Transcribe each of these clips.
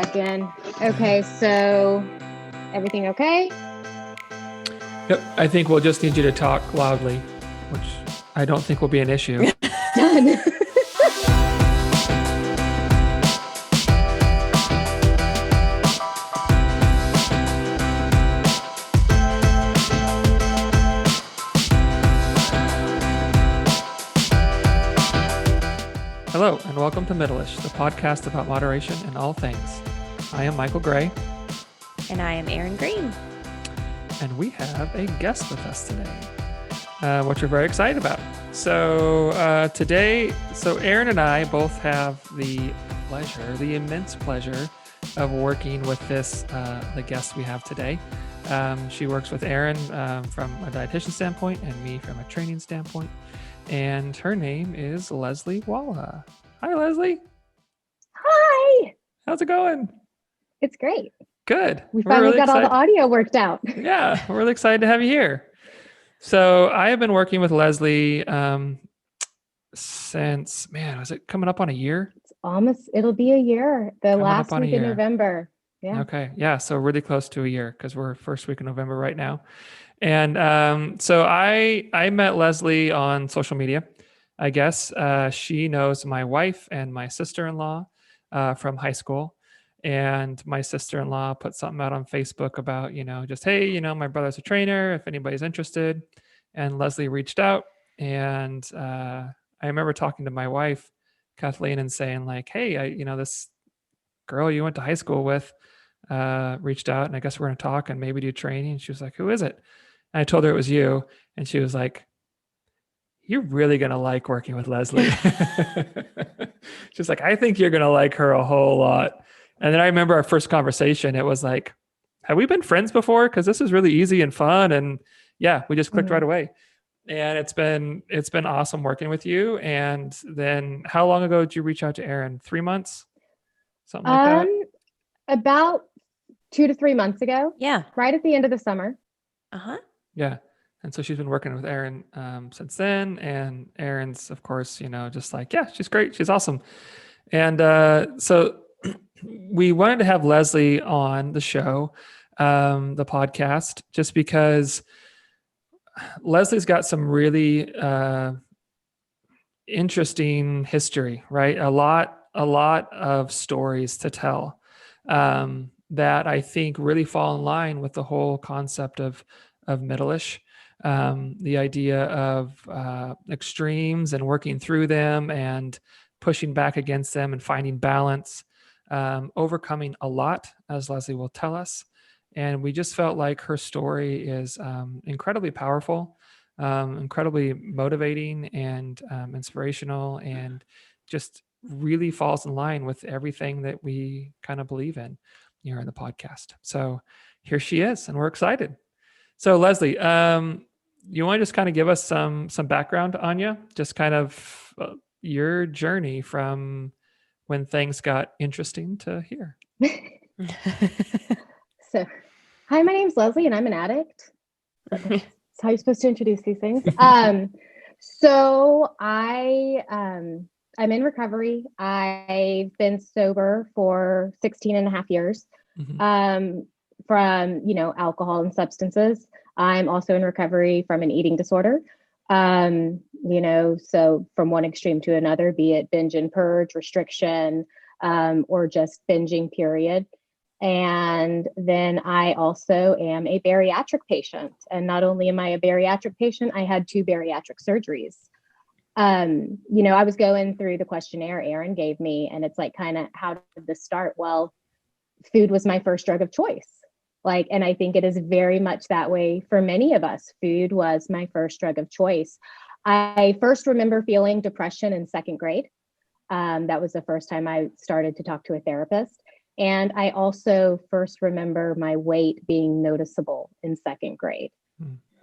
again. Okay, so everything okay? Yep. I think we'll just need you to talk loudly, which I don't think will be an issue. Done. Hello, and welcome to Middleish, the podcast about moderation in all things. I am Michael Gray. And I am Erin Green. And we have a guest with us today, which we're very excited about. So today, Erin and I both have the immense pleasure of working with the guest we have today. She works with Erin from a dietitian standpoint and me from a training standpoint. And her name is Lezlie Walla. Hi, Lezlie. Hi. How's it going? It's great. Good. We finally got all the audio worked out. Yeah, we're really excited to have you here. So I have been working with Lezlie since, was it coming up on a year? It'll be a year. The last week in November. Yeah. Okay. Yeah. So really close to a year because we're first week in November right now. And so I met Lezlie on social media. I guess she knows my wife and my sister-in-law from high school. And my sister-in-law put something out on Facebook about, just, hey, my brother's a trainer, if anybody's interested. And Lezlie reached out. And I remember talking to my wife, Kathleen, and saying like, hey, this girl you went to high school with reached out, and I guess we're going to talk and maybe do training. And she was like, who is it? And I told her it was you. And she was like, you're really going to like working with Lezlie. She's like, I think you're going to like her a whole lot. And then I remember our first conversation. It was like, have we been friends before? Because this is really easy and fun. And yeah, we just clicked right away. And it's been awesome working with you. And then how long ago did you reach out to Erin? 3 months? Something like that? About 2 to 3 months ago. Yeah. Right at the end of the summer. Uh-huh. Yeah. And so she's been working with Erin since then. And Erin's, of course, just like, yeah, she's great. She's awesome. And so we wanted to have Lezlie on the show, the podcast, just because Leslie's got some really interesting history, right? A lot of stories to tell that I think really fall in line with the whole concept of Middleish. The idea of extremes and working through them and pushing back against them and finding balance, overcoming a lot, as Lezlie will tell us. And we just felt like her story is incredibly powerful, incredibly motivating and inspirational, and just really falls in line with everything that we kind of believe in here in the podcast. So here she is, and we're excited. So Lezlie, you want to just kind of give us some background on you, just kind of your journey from when things got interesting to here. So, hi, my name's Lezlie, and I'm an addict. That's how you're supposed to introduce these things. So I'm in recovery. I've been sober for 16 and a half years from, alcohol and substances. I'm also in recovery from an eating disorder. So from one extreme to another, be it binge and purge, restriction, or just binging, period. And then I also am a bariatric patient. And not only am I a bariatric patient, I had 2 bariatric surgeries. I was going through the questionnaire Erin gave me, and it's like, kind of, how did this start? Well, food was my first drug of choice. And I think it is very much that way for many of us. Food was my first drug of choice. I first remember feeling depression in 2nd grade. That was the first time I started to talk to a therapist. And I also first remember my weight being noticeable in 2nd grade.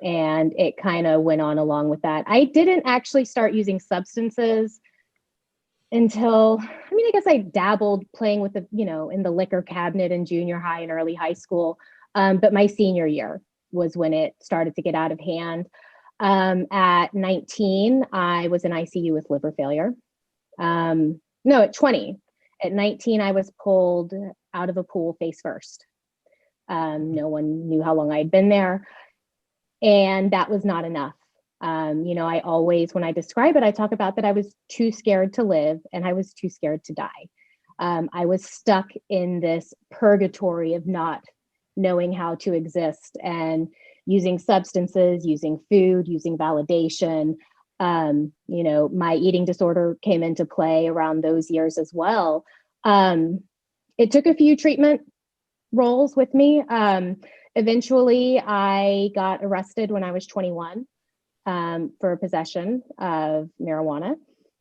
And it kind of went on along with that. I didn't actually start using substances until, I guess I dabbled playing with in the liquor cabinet in junior high and early high school. But my senior year was when it started to get out of hand. At 19, I was in ICU with liver failure. At 20. At 19, I was pulled out of a pool face first. No one knew how long I'd been there. And that was not enough. I always, when I describe it, I talk about that I was too scared to live and I was too scared to die. I was stuck in this purgatory of not knowing how to exist and using substances, using food, using validation. My eating disorder came into play around those years as well. It took a few treatment roles with me. Eventually, I got arrested when I was 21 for possession of marijuana.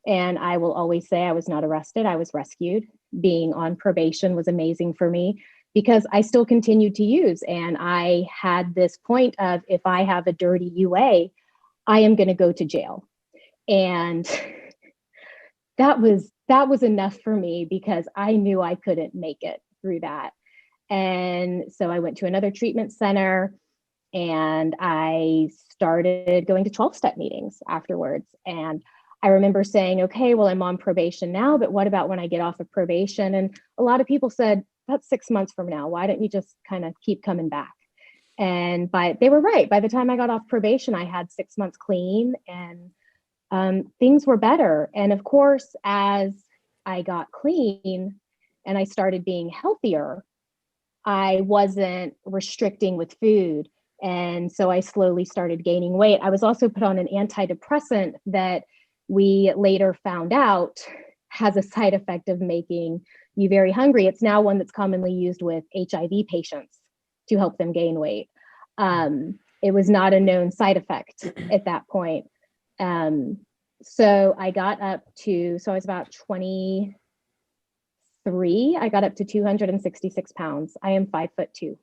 And I will always say I was not arrested. I was rescued. Being on probation was amazing for me because I still continued to use. And I had this point of, if I have a dirty UA, I am going to go to jail. And that was enough for me because I knew I couldn't make it through that. And so I went to another treatment center and I started going to 12-step meetings afterwards. And I remember saying, okay, well, I'm on probation now, but what about when I get off of probation? And a lot of people said, that's 6 months from now. Why don't you just kind of keep coming back? And they were right. By the time I got off probation, I had 6 months clean and things were better. And of course, as I got clean and I started being healthier, I wasn't restricting with food. And so I slowly started gaining weight. I was also put on an antidepressant that we later found out has a side effect of making you very hungry. It's now one that's commonly used with HIV patients to help them gain weight. It was not a known side effect at that point. So I got up to, so I was about 23. I got up to 266 pounds. I am 5'2".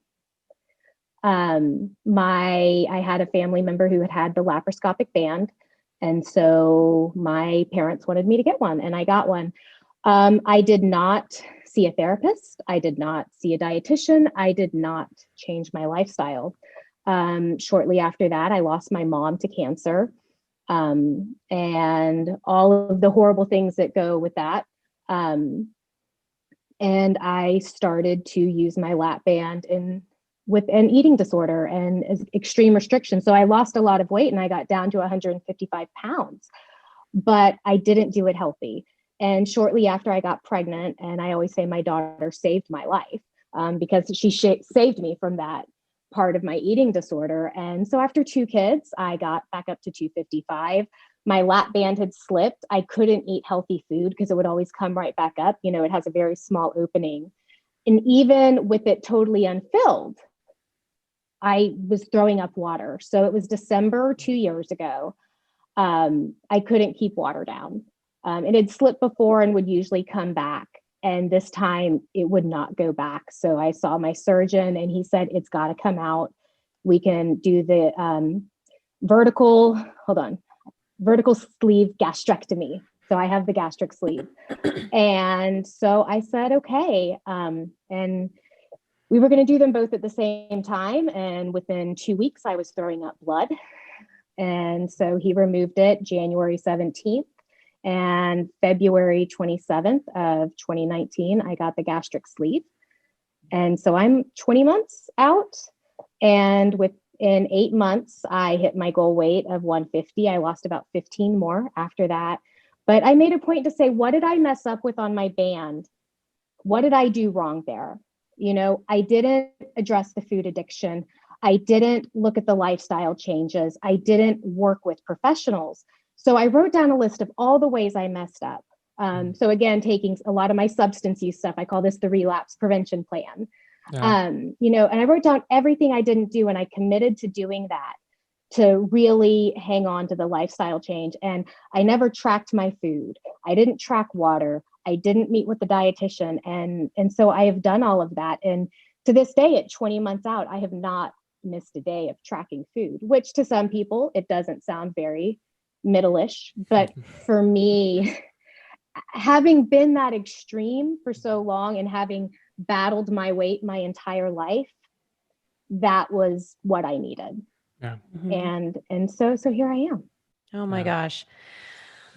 I had a family member who had the laparoscopic band. And so my parents wanted me to get one and I got one. I did not see a therapist. I did not see a dietitian. I did not change my lifestyle. Shortly after that, I lost my mom to cancer, and all of the horrible things that go with that. And I started to use my lap band with an eating disorder and extreme restriction. So I lost a lot of weight and I got down to 155 pounds, but I didn't do it healthy. And shortly after I got pregnant, and I always say my daughter saved my life because she saved me from that part of my eating disorder. And so after 2 kids, I got back up to 255. My lap band had slipped. I couldn't eat healthy food because it would always come right back up. It has a very small opening. And even with it totally unfilled, I was throwing up water. So it was December 2 years ago. I couldn't keep water down. It had slipped before and would usually come back. And this time it would not go back. So I saw my surgeon and he said, it's got to come out. We can do the vertical sleeve gastrectomy. So I have the gastric sleeve. And so I said, okay. And we were going to do them both at the same time. And within 2 weeks, I was throwing up blood. And so he removed it January 17th. And February 27th of 2019, I got the gastric sleeve. And so I'm 20 months out. And within 8 months, I hit my goal weight of 150. I lost about 15 more after that. But I made a point to say, what did I mess up with on my band? What did I do wrong there? I didn't address the food addiction. I didn't look at the lifestyle changes. I didn't work with professionals. So I wrote down a list of all the ways I messed up. So again, taking a lot of my substance use stuff, I call this the relapse prevention plan. Yeah. And I wrote down everything I didn't do, and I committed to doing that to really hang on to the lifestyle change. And I never tracked my food. I didn't track water. I didn't meet with the dietitian. And so I have done all of that. And to this day, at 20 months out, I have not missed a day of tracking food, which to some people, it doesn't sound very Middleish. But for me, having been that extreme for so long and having battled my weight my entire life, that was what I needed. Yeah. Mhm. And so here I am. Oh my Yeah. gosh.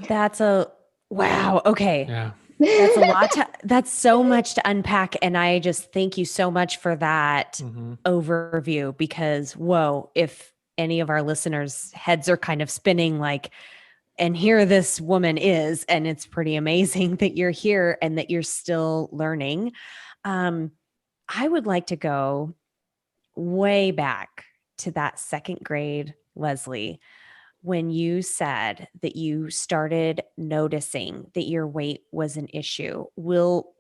That's a wow. Okay. Yeah. That's a lot that's so much to unpack. And I just thank you so much for that overview, because whoa, if any of our listeners' heads are kind of spinning like, and here this woman is, and it's pretty amazing that you're here and that you're still learning. I would like to go way back to that second grade, Lezlie, when you said that you started noticing that your weight was an issue. We'll,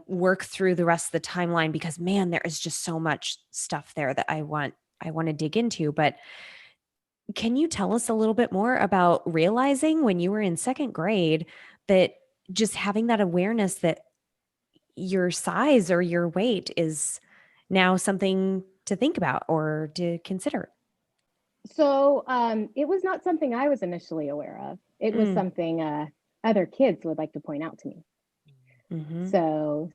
work through the rest of the timeline, because man, there is just so much stuff there that I want to dig into. But can you tell us a little bit more about realizing when you were in second grade that just having that awareness that your size or your weight is now something to think about or to consider? So it was not something I was initially aware of. It was something other kids would like to point out to me. So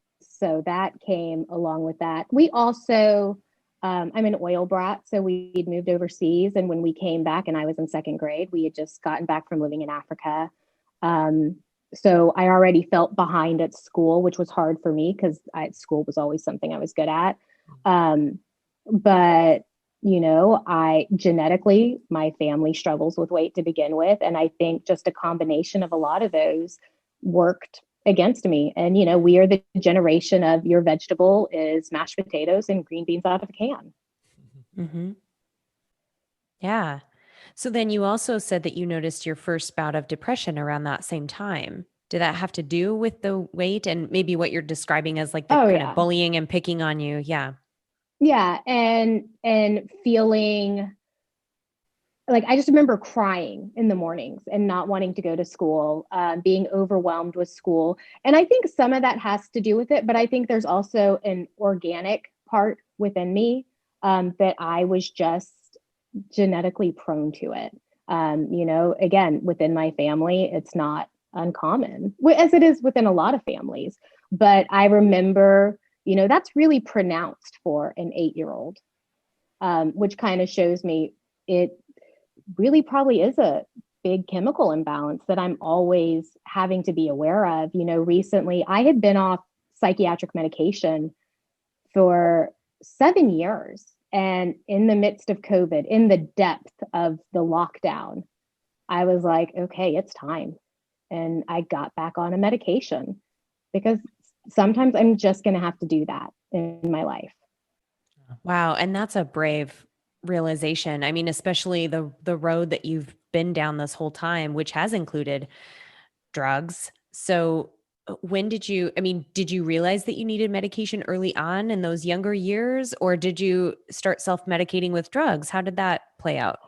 that came along with that. We also, I'm an oil brat, so we'd moved overseas. And when we came back and I was in second grade, we had just gotten back from living in Africa. So I already felt behind at school, which was hard for me because school was always something I was good at. But I genetically, my family struggles with weight to begin with. And I think just a combination of a lot of those worked against me. And, we are the generation of your vegetable is mashed potatoes and green beans out of a can. Yeah. So then you also said that you noticed your first bout of depression around that same time. Did that have to do with the weight and maybe what you're describing as like the kind of bullying and picking on you? Yeah. Yeah. And feeling like, I just remember crying in the mornings and not wanting to go to school, being overwhelmed with school. And I think some of that has to do with it, but I think there's also an organic part within me that I was just genetically prone to it. Again, within my family, it's not uncommon, as it is within a lot of families. But I remember, that's really pronounced for an 8-year-old, which kind of shows me it really probably is a big chemical imbalance that I'm always having to be aware of. Recently I had been off psychiatric medication for 7 years. And in the midst of COVID, in the depth of the lockdown, I was like, okay, it's time. And I got back on a medication because sometimes I'm just going to have to do that in my life. Wow. And that's a brave realization. I mean, especially the road that you've been down this whole time, which has included drugs. So when did you realize that you needed medication early on in those younger years, or did you start self-medicating with drugs? How did that play out?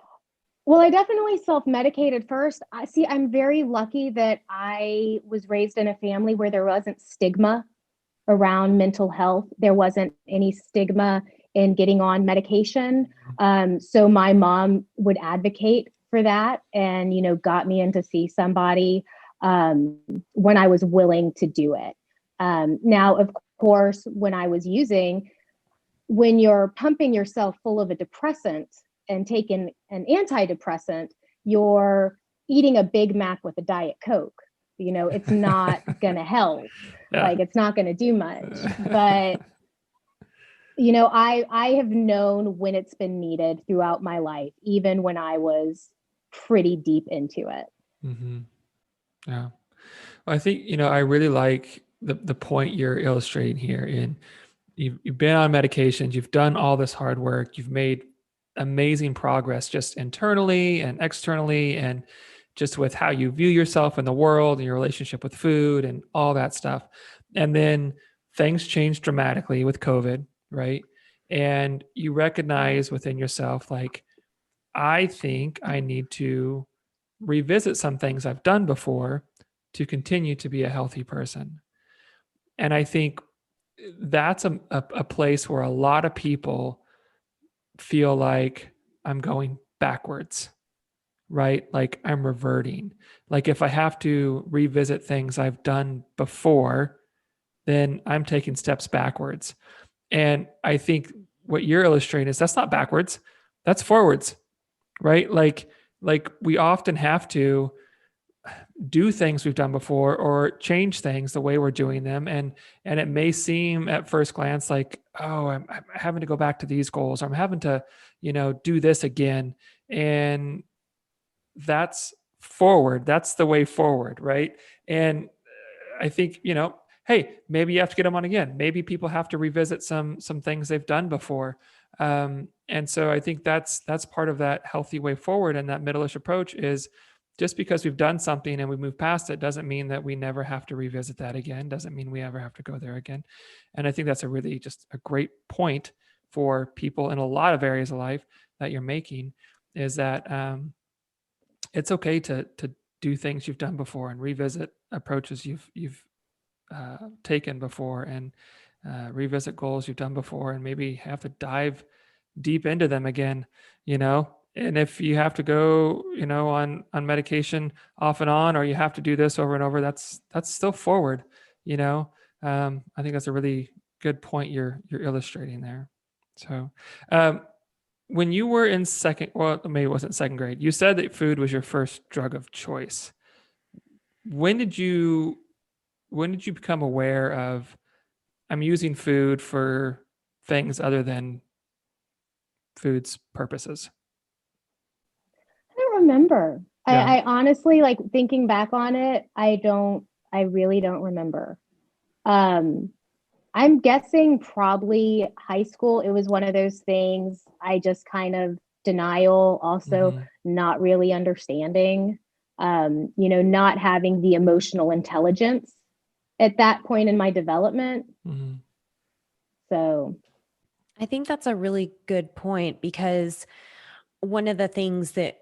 Well, I definitely self-medicated first. I'm very lucky that I was raised in a family where there wasn't stigma around mental health. There wasn't any stigma in getting on medication. So my mom would advocate for that and, got me in to see somebody when I was willing to do it. Now, of course, when I was when you're pumping yourself full of a depressant and taking an antidepressant, you're eating a Big Mac with a Diet Coke. It's not going to help. Yeah. Like, it's not going to do much. But, I have known when it's been needed throughout my life, even when I was pretty deep into it. Yeah. Well, I think, I really like the point you're illustrating here. You've been on medications, you've done all this hard work, you've made amazing progress just internally and externally, and just with how you view yourself in the world and your relationship with food and all that stuff. And then things change dramatically with COVID, right? And you recognize within yourself, like, I think I need to revisit some things I've done before to continue to be a healthy person. And I think that's a place where a lot of people feel like I'm going backwards, right? Like I'm reverting. Like if I have to revisit things I've done before, then I'm taking steps backwards. And I think what you're illustrating is that's not backwards, that's forwards, right? Like we often have to do things we've done before or change things the way we're doing them. And it may seem at first glance like, oh, I'm having to go back to these goals, or I'm having to, do this again. And that's forward. That's the way forward. Right. And I think, hey, maybe you have to get them on again. Maybe people have to revisit some things they've done before. And so I think that's part of that healthy way forward. And that Middleish approach is, just because we've done something and we move past it doesn't mean that we never have to revisit that again. Doesn't mean we ever have to go there again. And I think that's just a great point for people in a lot of areas of life that you're making, is that it's okay to do things you've done before and revisit approaches you've taken before, and revisit goals you've done before, and maybe have to dive deep into them again, and if you have to go, on medication off and on, or you have to do this over and over, that's still forward. I think that's a really good point you're illustrating there. So, when you were in maybe it wasn't second grade, you said that food was your first drug of choice. When did you become aware of, I'm using food for things other than food's purposes? I don't remember. Yeah. I honestly, like, thinking back on it, I really don't remember. I'm guessing probably high school. It was one of those things, I just kind of denial, also not really understanding, not having the emotional intelligence at that point in my development. So I think that's a really good point, because one of the things that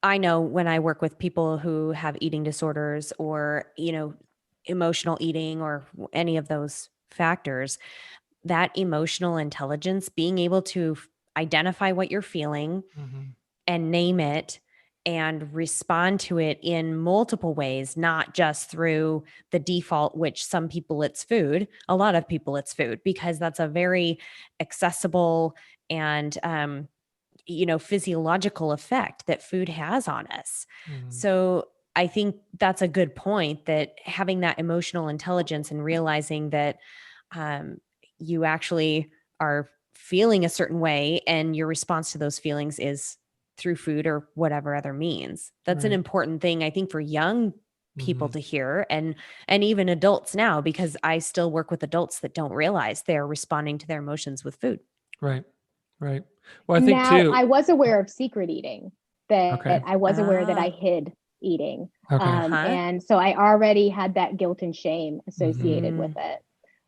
I know when I work with people who have eating disorders, or, emotional eating, or any of those factors, that emotional intelligence, being able to identify what you're feeling and name it and respond to it in multiple ways, not just through the default, which some people it's food, a lot of people it's food, because that's a very accessible and physiological effect that food has on us. So I think that's a good point, that having that emotional intelligence and realizing that you actually are feeling a certain way, and your response to those feelings is through food or whatever other means. That's an important thing, I think, for young people to hear, and even adults now, because I still work with adults that don't realize they're responding to their emotions with food. Right. Well, I think now, too, I was aware of secret eating, that I was aware that I hid eating. And so I already had that guilt and shame associated with it.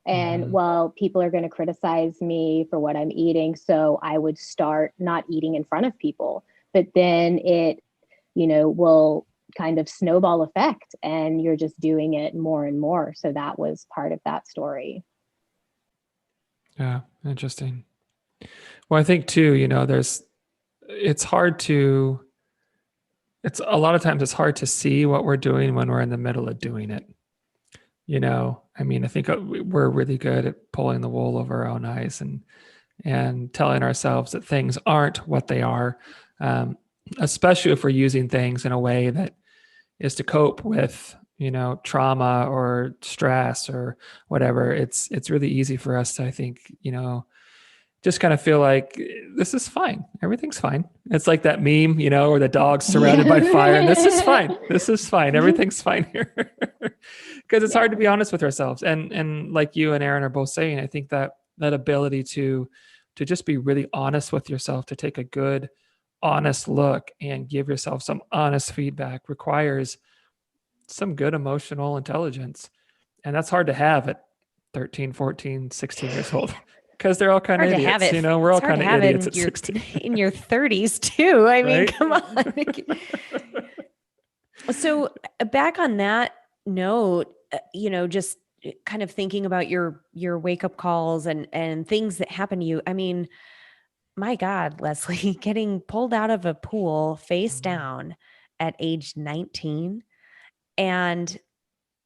And well, people are going to criticize me for what I'm eating, so I would start not eating in front of people. But then it, will kind of snowball effect, and you're just doing it more and more. So that was part of that story. Yeah, interesting. Well, I think too, it's a lot of times it's hard to see what we're doing when we're in the middle of doing it. I think we're really good at pulling the wool over our own eyes and telling ourselves that things aren't what they are, especially if we're using things in a way that is to cope with, trauma or stress or whatever. It's really easy for us to, I think, just kind of feel like this is fine. Everything's fine. It's like that meme, where the dog's surrounded by fire, and this is fine. This is fine. Everything's fine here. Because it's hard to be honest with ourselves. And like you and Erin are both saying, I think that ability to just be really honest with yourself, to take a good, honest look and give yourself some honest feedback, requires some good emotional intelligence. And that's hard to have at 13, 14, 16 years old. Because they're all kind of idiots, we're all kind of idiots at 16. In your 30s too. I mean, come on. So back on that note, just kind of thinking about your wake up calls and things that happen to you. I mean, my God, Lezlie, getting pulled out of a pool face down at age 19, and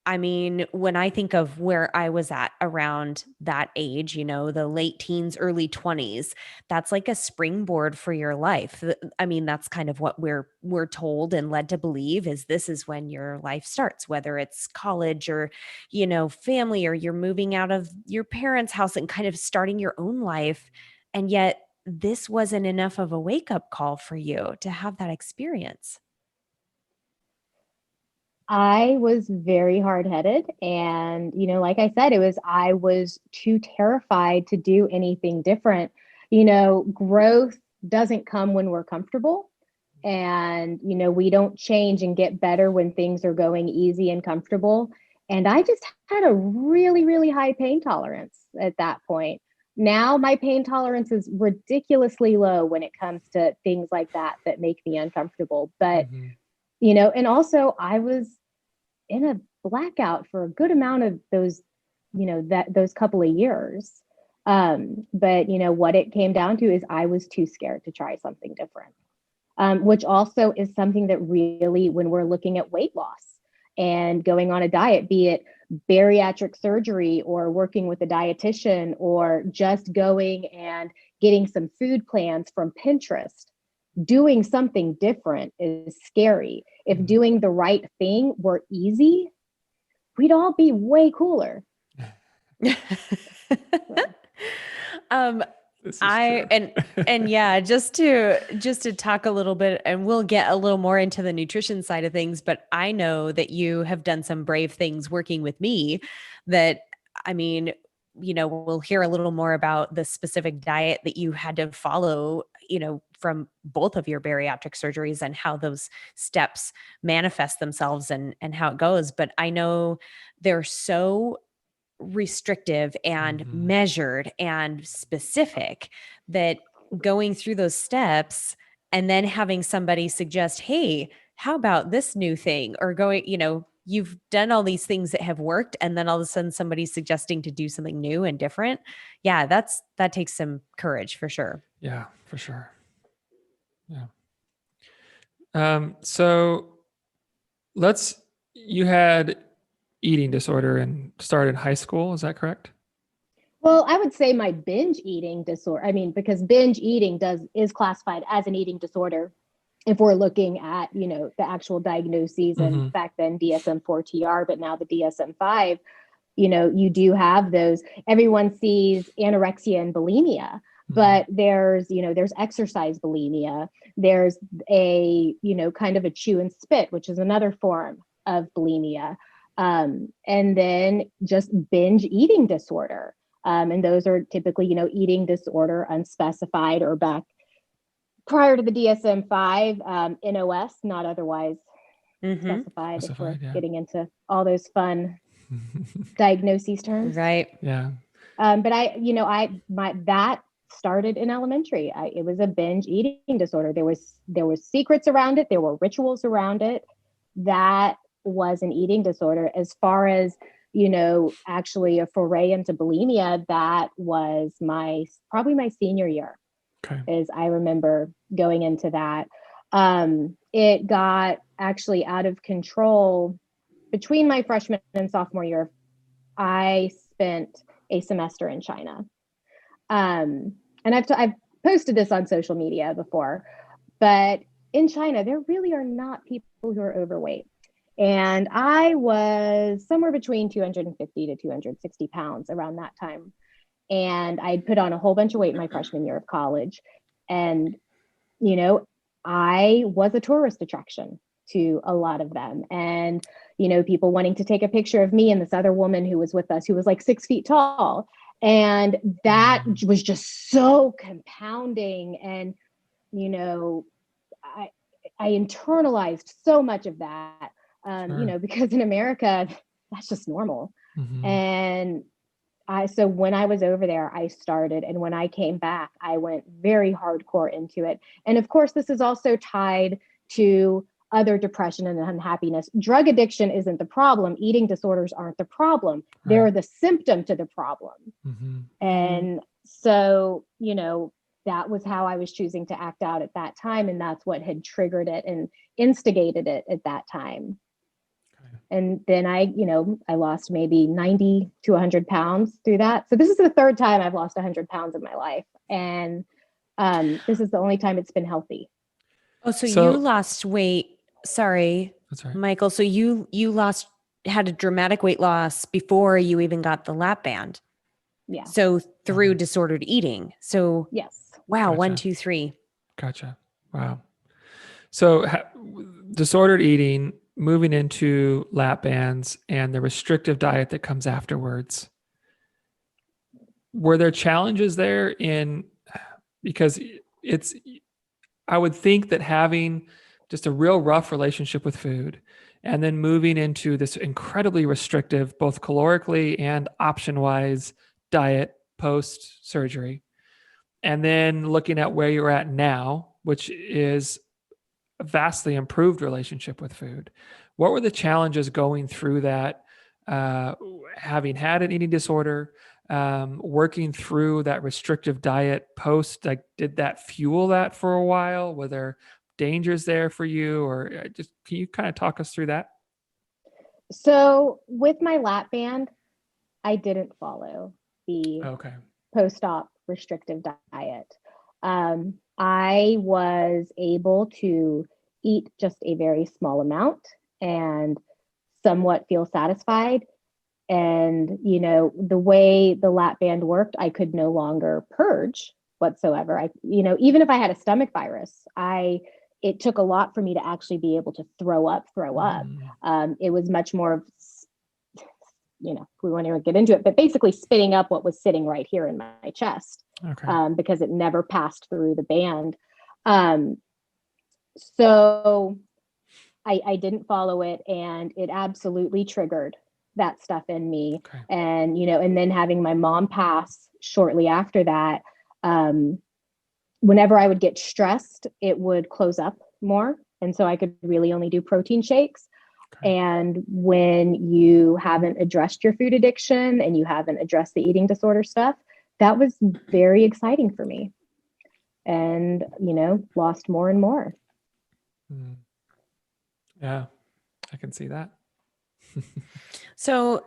I mean, when I think of where I was at around that age, the late teens, early 20s, that's like a springboard for your life. I mean, that's kind of what we're told and led to believe is this is when your life starts, whether it's college or, family, or you're moving out of your parents' house and kind of starting your own life. And yet this wasn't enough of a wake-up call for you to have that experience. I was very hard-headed. And, like I said, I was too terrified to do anything different. Growth doesn't come when we're comfortable. And, we don't change and get better when things are going easy and comfortable. And I just had a really, really high pain tolerance at that point. Now my pain tolerance is ridiculously low when it comes to things like that make me uncomfortable. But, and also I was in a blackout for a good amount of those, those couple of years. But what it came down to is I was too scared to try something different. Which also is something that really, when we're looking at weight loss and going on a diet, be it bariatric surgery or working with a dietitian or just going and getting some food plans from Pinterest, doing something different is scary. If doing the right thing were easy, we'd all be way cooler. And yeah, just to talk a little bit, and we'll get a little more into the nutrition side of things, but I know that you have done some brave things working with me that, I mean, we'll hear a little more about the specific diet that you had to follow, from both of your bariatric surgeries and how those steps manifest themselves and how it goes. But I know they're so restrictive and measured and specific that going through those steps and then having somebody suggest, hey, how about this new thing, or going, you've done all these things that have worked, and then all of a sudden somebody's suggesting to do something new and different. Yeah, that takes some courage for sure. Yeah, for sure. Yeah. So you had eating disorder and started high school. Is that correct? Well, I would say my binge eating disorder, because binge eating is classified as an eating disorder if we're looking at, the actual diagnoses, and back then DSM-4-TR, but now the DSM-5, you do have those. Everyone sees anorexia and bulimia, but there's exercise bulimia. There's a, kind of a chew and spit, which is another form of bulimia. And then just binge eating disorder. And those are typically, eating disorder, unspecified, or back prior to the DSM-5, NOS, not otherwise specified, if we're getting into all those fun diagnoses terms. Right. Yeah. But that started in elementary. It was a binge eating disorder. There was secrets around it. There were rituals around it. That was an eating disorder. As far as, actually a foray into bulimia, that was probably my senior year. Okay. Is I remember going into that. It got actually out of control between my freshman and sophomore year. I spent a semester in China. And I've posted this on social media before, but in China, there really are not people who are overweight. And I was somewhere between 250 to 260 pounds around that time. And I'd put on a whole bunch of weight in my freshman year of college. And, I was a tourist attraction to a lot of them. And, people wanting to take a picture of me and this other woman who was with us, who was like 6 feet tall. And that was just so compounding. And, I internalized so much of that, because in America, that's just normal. And so when I was over there, I started, and when I came back, I went very hardcore into it. And of course, this is also tied to other depression and unhappiness. Drug addiction isn't the problem. Eating disorders aren't the problem. Right. They're the symptom to the problem. And so, that was how I was choosing to act out at that time. And that's what had triggered it and instigated it at that time. And then I lost maybe 90 to 100 pounds through that. So this is the third time I've lost 100 pounds in my life. And this is the only time it's been healthy. Oh, so you lost weight. Sorry, that's right. Michael. So you had a dramatic weight loss before you even got the lap band. Yeah. So through disordered eating. So yes. Wow. Gotcha. 1, 2, 3. Gotcha. Wow. So disordered eating, moving into lap bands, and the restrictive diet that comes afterwards. Were there challenges there because I would think that having just a real rough relationship with food and then moving into this incredibly restrictive, both calorically and option-wise diet post surgery, and then looking at where you're at now, which is a vastly improved relationship with food. What were the challenges going through that, having had an eating disorder, working through that restrictive diet post? Like, did that fuel that for a while? Were there dangers there for you, or just can you kind of talk us through that? So with my lap band, I didn't follow the post-op restrictive diet. I was able to eat just a very small amount and somewhat feel satisfied. And, the way the lap band worked, I could no longer purge whatsoever. Even if I had a stomach virus, it took a lot for me to actually be able to throw up. It was much more of, we won't even get into it, but basically spitting up what was sitting right here in my chest, because it never passed through the band. So I didn't follow it, and it absolutely triggered that stuff in me. And, and then having my mom pass shortly after that, whenever I would get stressed, it would close up more. And so I could really only do protein shakes. And when you haven't addressed your food addiction and you haven't addressed the eating disorder stuff, that was very exciting for me. And, lost more and more. Yeah, I can see that. So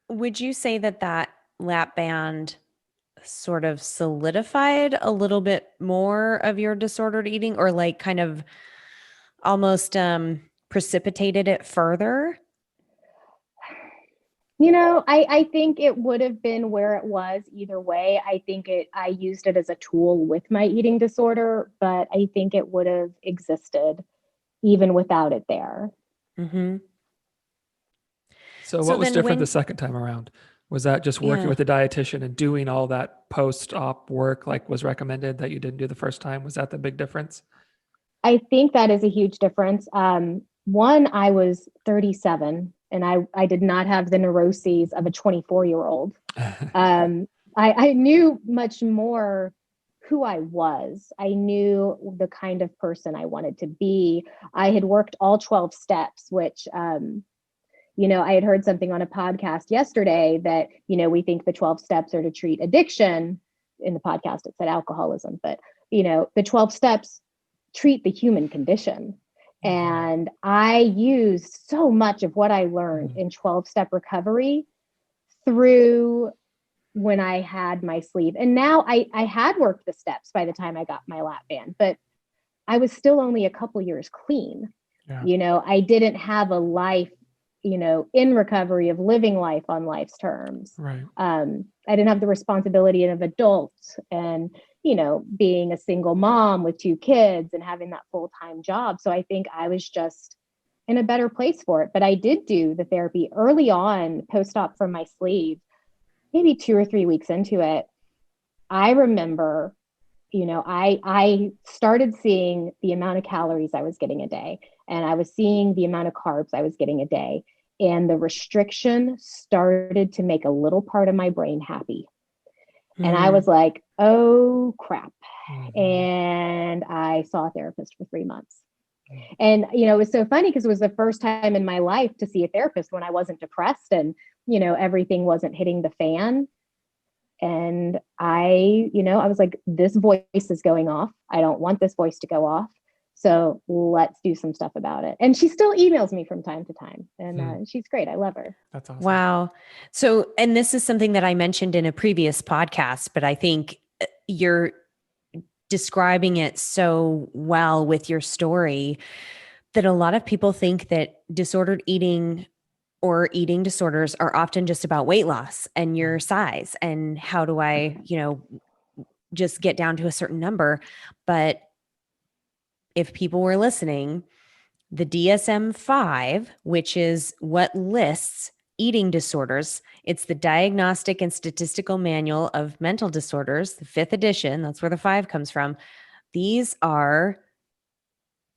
would you say that lap band sort of solidified a little bit more of your disordered eating, or like kind of almost precipitated it further? I think it would have been where it was either way. I used it as a tool with my eating disorder, but I think it would have existed even without it there. Mm-hmm. So what was different the second time around? Was that just working with the dietitian and doing all that post-op work like was recommended that you didn't do the first time? Was that the big difference? I think that is a huge difference. One, I was 37 and I did not have the neuroses of a 24-year-old. I knew much more who I was. I knew the kind of person I wanted to be. I had worked all 12 steps, which, I had heard something on a podcast yesterday that, we think the 12 steps are to treat addiction. In the podcast, it said alcoholism, but, the 12 steps treat the human condition. And I used so much of what I learned in 12-step recovery through when I had my sleeve. And now I had worked the steps by the time I got my lap band, but I was still only a couple years clean. Yeah. I didn't have a life, in recovery of living life on life's terms. Right. I didn't have the responsibility of adults and, being a single mom with 2 kids and having that full-time job. So I think I was just in a better place for it. But I did do the therapy early on, post-op from my sleeve, maybe 2 or 3 weeks into it. I remember, I started seeing the amount of calories I was getting a day, and I was seeing the amount of carbs I was getting a day. And the restriction started to make a little part of my brain happy. And I was like, oh, crap. And I saw a therapist for 3 months. And, it was so funny because it was the first time in my life to see a therapist when I wasn't depressed and, everything wasn't hitting the fan. And I was like, this voice is going off. I don't want this voice to go off. So let's do some stuff about it. And she still emails me from time to time, and she's great. I love her. That's awesome. Wow. So, and this is something that I mentioned in a previous podcast, but I think you're describing it so well with your story that a lot of people think that disordered eating or eating disorders are often just about weight loss and your size and how do I, just get down to a certain number. But if people were listening, the DSM-5, which is what lists eating disorders, it's the Diagnostic and Statistical Manual of Mental Disorders, the 5th edition. That's where the 5 comes from. These are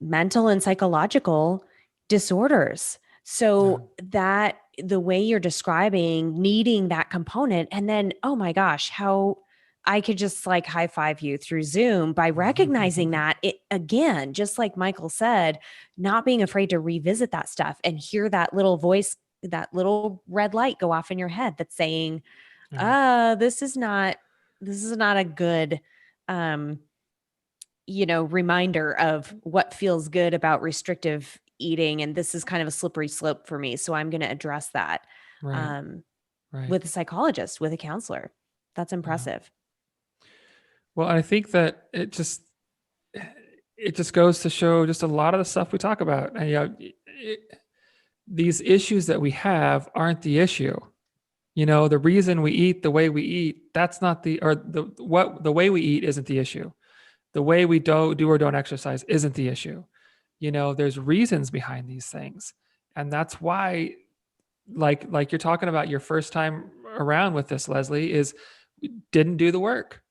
mental and psychological disorders. So that the way you're describing needing that component, and then, oh my gosh, how I could just like high five you through Zoom by recognizing that it, again, just like Michael said, not being afraid to revisit that stuff and hear that little voice, that little red light go off in your head that's saying, this is not a good, reminder of what feels good about restrictive eating. And this is kind of a slippery slope for me. So I'm going to address that with a psychologist, with a counselor. That's impressive. Well, I think that it just goes to show just a lot of the stuff we talk about. And these issues that we have aren't the issue. The reason we eat the way we eat, that's not the way we eat isn't the issue. The way we do or don't exercise isn't the issue. There's reasons behind these things. And that's why, like you're talking about your first time around with this, Lezlie, is didn't do the work,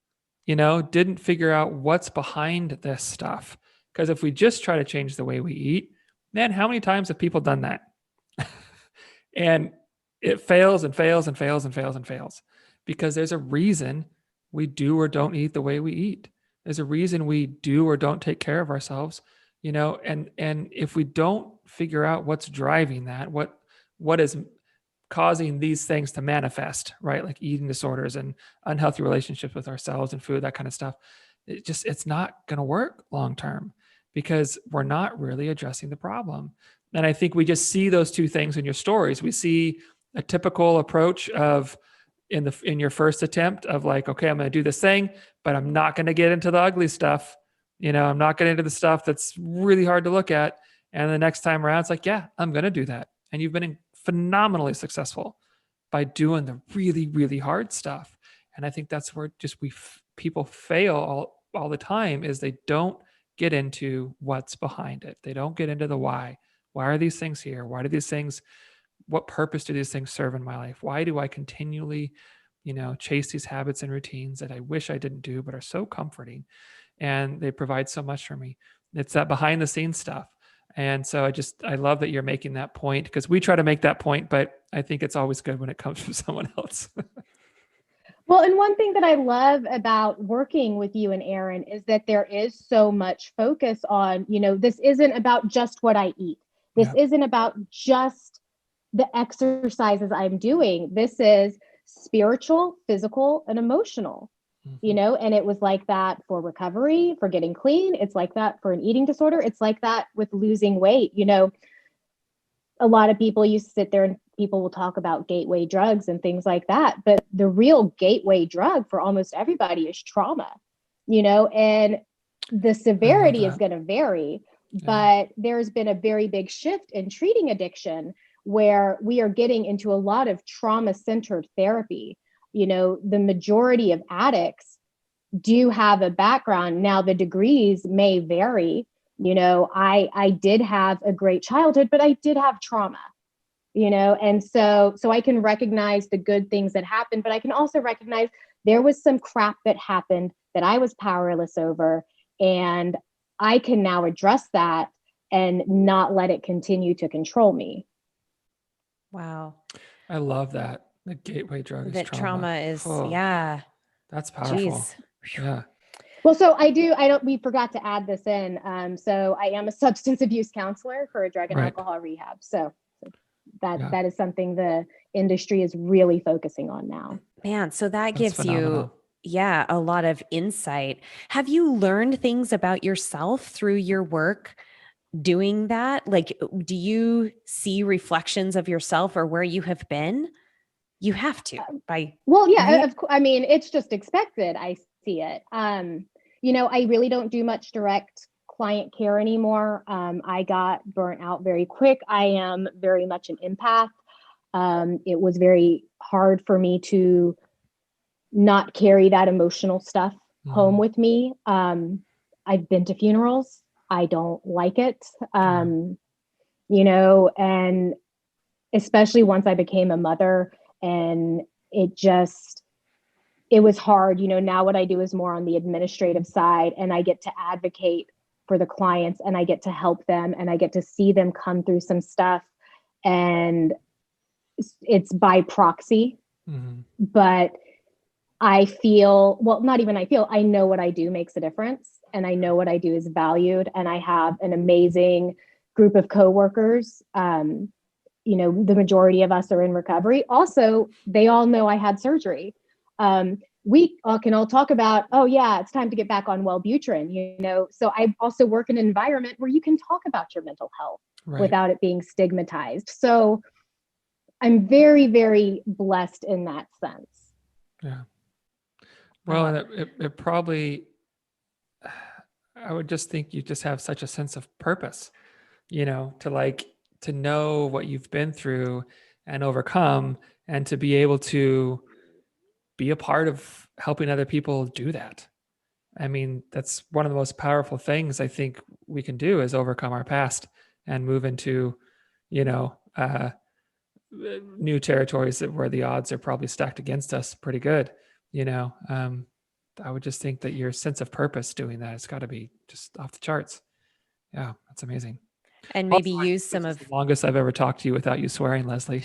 didn't figure out what's behind this stuff. Because if we just try to change the way we eat, man, how many times have people done that? And it fails and fails and fails and fails and fails because there's a reason we do or don't eat the way we eat. There's a reason we do or don't take care of ourselves, and if we don't figure out what's driving that, what is causing these things to manifest, right? Like eating disorders and unhealthy relationships with ourselves and food, that kind of stuff. It's not going to work long-term because we're not really addressing the problem. And I think we just see those two things in your stories. We see a typical approach of in your first attempt of like, okay, I'm going to do this thing, but I'm not going to get into the ugly stuff. I'm not getting into the stuff that's really hard to look at. And the next time around, it's like, yeah, I'm going to do that. And you've been phenomenally successful by doing the really, really hard stuff. And I think that's where just people fail all the time is they don't get into what's behind it. They don't get into the why. Why are these things here? Why do these things, what purpose do these things serve in my life? Why do I continually, chase these habits and routines that I wish I didn't do, but are so comforting and they provide so much for me? It's that behind the scenes stuff. And so I love that you're making that point because we try to make that point, but I think it's always good when it comes from someone else. Well, and one thing that I love about working with you and Erin is that there is so much focus on, this isn't about just what I eat. This isn't about just the exercises I'm doing. This is spiritual, physical, and emotional, and it was like that for recovery, for getting clean. It's like that for an eating disorder. It's like that with losing weight. A lot of people, you sit there and people will talk about gateway drugs and things like that. But the real gateway drug for almost everybody is trauma, and the severity is going to vary. But there's been a very big shift in treating addiction where we are getting into a lot of trauma-centered therapy. The majority of addicts do have a background. Now, the degrees may vary. I did have a great childhood, but I did have trauma, and so I can recognize the good things that happened, but I can also recognize there was some crap that happened that I was powerless over. And I can now address that and not let it continue to control me. Wow. I love that. The gateway drug is that trauma is, that's powerful. Geez. Yeah. Well, so we forgot to add this in. So I am a substance abuse counselor for a drug and alcohol rehab. So that is something the industry is really focusing on now. Man, so that That's gives phenomenal. yeah, a lot of insight. Have you learned things about yourself through your work doing that? Like, do you see reflections of yourself or where you have been? You have to by, Well, yeah, right? I mean, it's just expected. I see it. I really don't do much direct client care anymore. I got burnt out very quick. I am very much an empath. It was very hard for me to not carry that emotional stuff home with me. I've been to funerals. I don't like it. And especially once I became a mother, and it was hard. Now what I do is more on the administrative side, and I get to advocate for the clients, and I get to help them, and I get to see them come through some stuff, and it's by proxy. But I feel, well, not even I feel, I know what I do makes a difference, and I know what I do is valued, and I have an amazing group of coworkers. The majority of us are in recovery. Also, they all know I had surgery. We can all talk about, oh yeah, it's time to get back on Wellbutrin, so I also work in an environment where you can talk about your mental health without it being stigmatized. So I'm very, very blessed in that sense. Yeah. Well, and it probably, I would just think you just have such a sense of purpose, to know what you've been through and overcome, and to be able to be a part of helping other people do that. I mean, that's one of the most powerful things I think we can do, is overcome our past and move into, new territories where the odds are probably stacked against us pretty good. I would just think that your sense of purpose doing that has got to be just off the charts. Yeah, that's amazing. And maybe Also, use some of the longest I've ever talked to you without you swearing, Lezlie.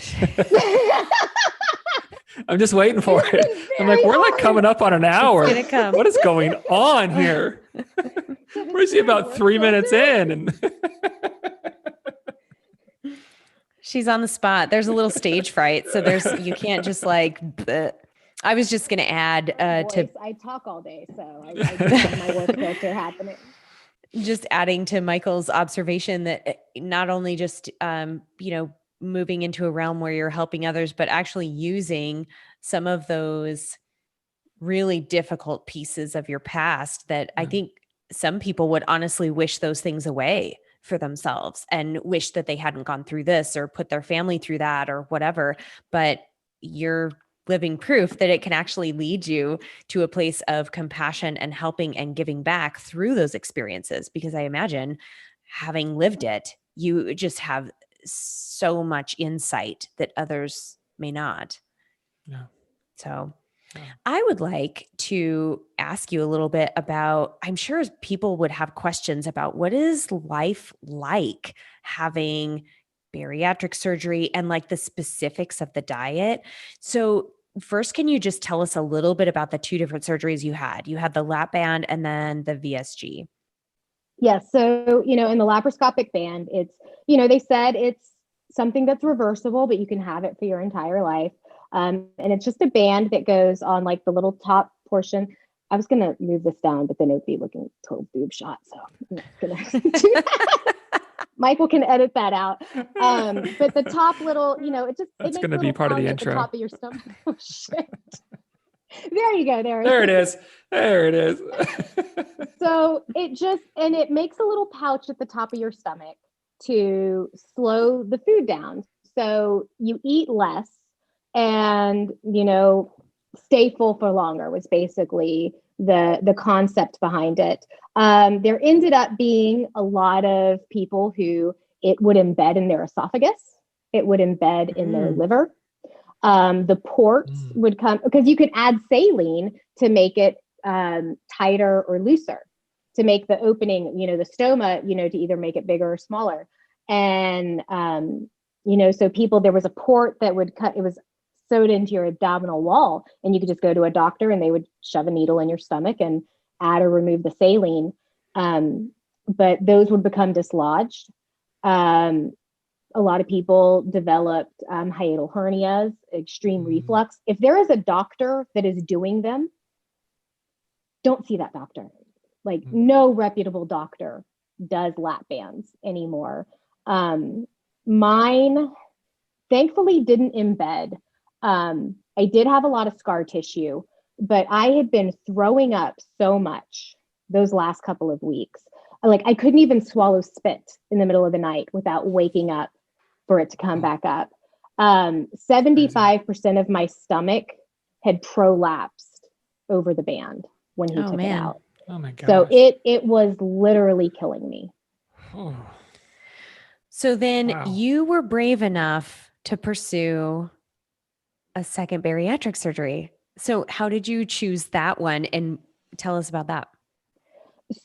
I'm just waiting for it. I'm like, we're like coming up on an hour. It's gonna come. What is going on here? We're see about 3 minutes in, and she's on the spot. There's a little stage fright. So you can't just like, bleh. I was just going to add I talk all day, so I just have my work filter happening. Just adding to Michael's observation that not only just, moving into a realm where you're helping others, but actually using some of those really difficult pieces of your past that I think some people would honestly wish those things away for themselves and wish that they hadn't gone through this or put their family through that or whatever. But you're living proof that it can actually lead you to a place of compassion and helping and giving back through those experiences. Because I imagine, having lived it, you just have so much insight that others may not. Yeah. So I would like to ask you a little bit about, I'm sure people would have questions about, what is life like having bariatric surgery and like the specifics of the diet. So first, can you just tell us a little bit about the two different surgeries you had? You had the lap band and then the VSG. Yes. So, in the laparoscopic band, it's, they said it's something that's reversible, but you can have it for your entire life. And it's just a band that goes on like the little top portion. I was going to move this down, but then it would be looking total boob shot. So I'm not going to do that. Michael can edit that out. But the top little, that's going to be part of the intro. At the top of your stomach. Oh, shit. There you go. There it is. There it is. So it makes a little pouch at the top of your stomach to slow the food down. So you eat less and, stay full for longer was basically the concept behind it. There ended up being a lot of people who it would embed in their esophagus. It would embed in their liver. The ports would come, because you could add saline to make it tighter or looser, to make the opening, the stoma, to either make it bigger or smaller. And, so there was a port that would cut, it was sewed into your abdominal wall, and you could just go to a doctor and they would shove a needle in your stomach and add or remove the saline. But those would become dislodged. A lot of people developed hiatal hernias, extreme reflux. If there is a doctor that is doing them, don't see that doctor. Like no reputable doctor does lap bands anymore. Mine thankfully didn't embed. I did have a lot of scar tissue, but I had been throwing up so much those last couple of weeks. Like I couldn't even swallow spit in the middle of the night without waking up for it to come back up. 75% of my stomach had prolapsed over the band when he took it out. Oh my gosh. So it was literally killing me. Oh. So then Wow. you were brave enough to pursue a second bariatric surgery. So how did you choose that one? And tell us about that.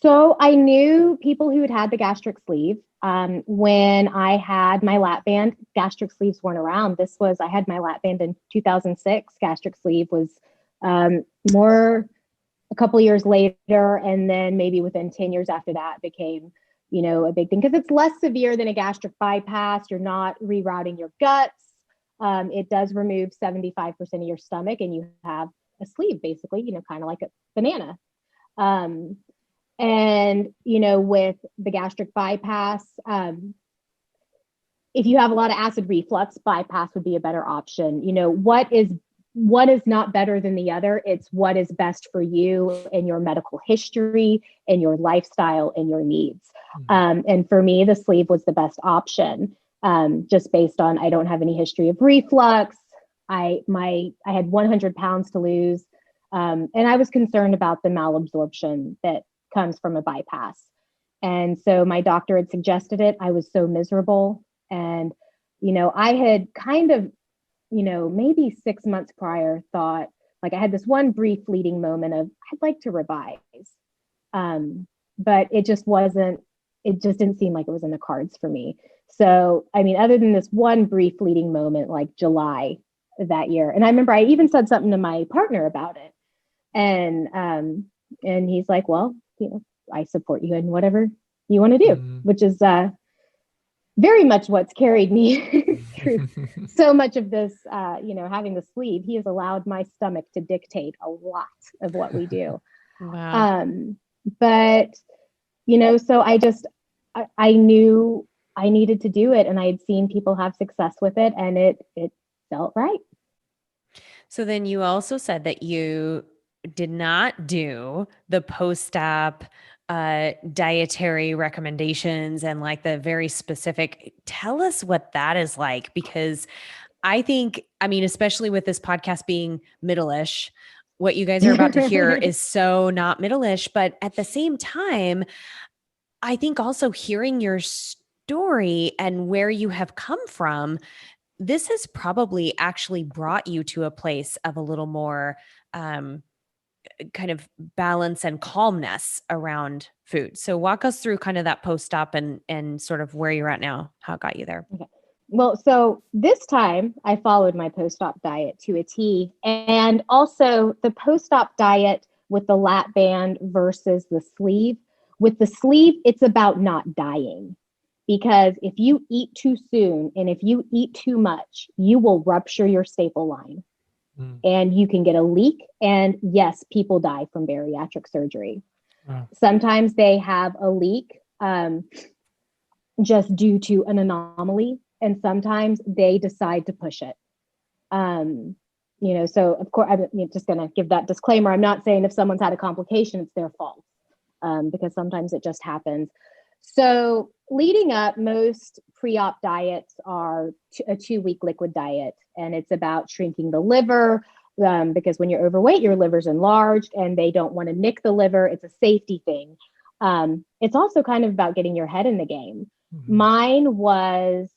So I knew people who had had the gastric sleeve. When I had my lap band, gastric sleeves weren't around. I had my lap band in 2006. Gastric sleeve was more a couple years later. And then maybe within 10 years after that became, a big thing because it's less severe than a gastric bypass. You're not rerouting your guts. It does remove 75% of your stomach and you have a sleeve basically, kind of like a banana. And, with the gastric bypass, if you have a lot of acid reflux, bypass would be a better option. What is not better than the other? It's what is best for you and your medical history and your lifestyle and your needs. And for me, the sleeve was the best option, just based on, I don't have any history of reflux. I had 100 pounds to lose. And I was concerned about the malabsorption that comes from a bypass. And so my doctor had suggested it. I was so miserable. And, I had kind of, maybe 6 months prior thought, like I had this one brief fleeting moment of, I'd like to revise. But it just didn't seem like it was in the cards for me. So, other than this one brief fleeting moment, like July that year. And I remember I even said something to my partner about it. And he's like, well, I support you in whatever you want to do, which is very much what's carried me through so much of this, having the sleeve. He has allowed my stomach to dictate a lot of what we do. Wow. But, so I knew I needed to do it and I had seen people have success with it and it felt right. So then you also said that you did not do the post-op dietary recommendations and like the very specific. Tell us what that is like, because I think, especially with this podcast being Middleish, what you guys are about to hear is so not Middleish, but at the same time, I think also hearing your story and where you have come from, this has probably actually brought you to a place of a little more kind of balance and calmness around food. So walk us through kind of that post-op and sort of where you're at now, how it got you there. Okay. Well, so this time I followed my post-op diet to a T, and also the post-op diet with the lap band versus the sleeve. With the sleeve, it's about not dying, because if you eat too soon and if you eat too much, you will rupture your staple line. And you can get a leak. And yes, people die from bariatric surgery. Wow. Sometimes they have a leak just due to an anomaly. And sometimes they decide to push it. So of course, I'm just going to give that disclaimer. I'm not saying if someone's had a complication, it's their fault, because sometimes it just happens. So leading up, most pre-op diets are a 2-week liquid diet, and it's about shrinking the liver, because when you're overweight, your liver's enlarged and they don't want to nick the liver. It's a safety thing. It's also kind of about getting your head in the game. Mine was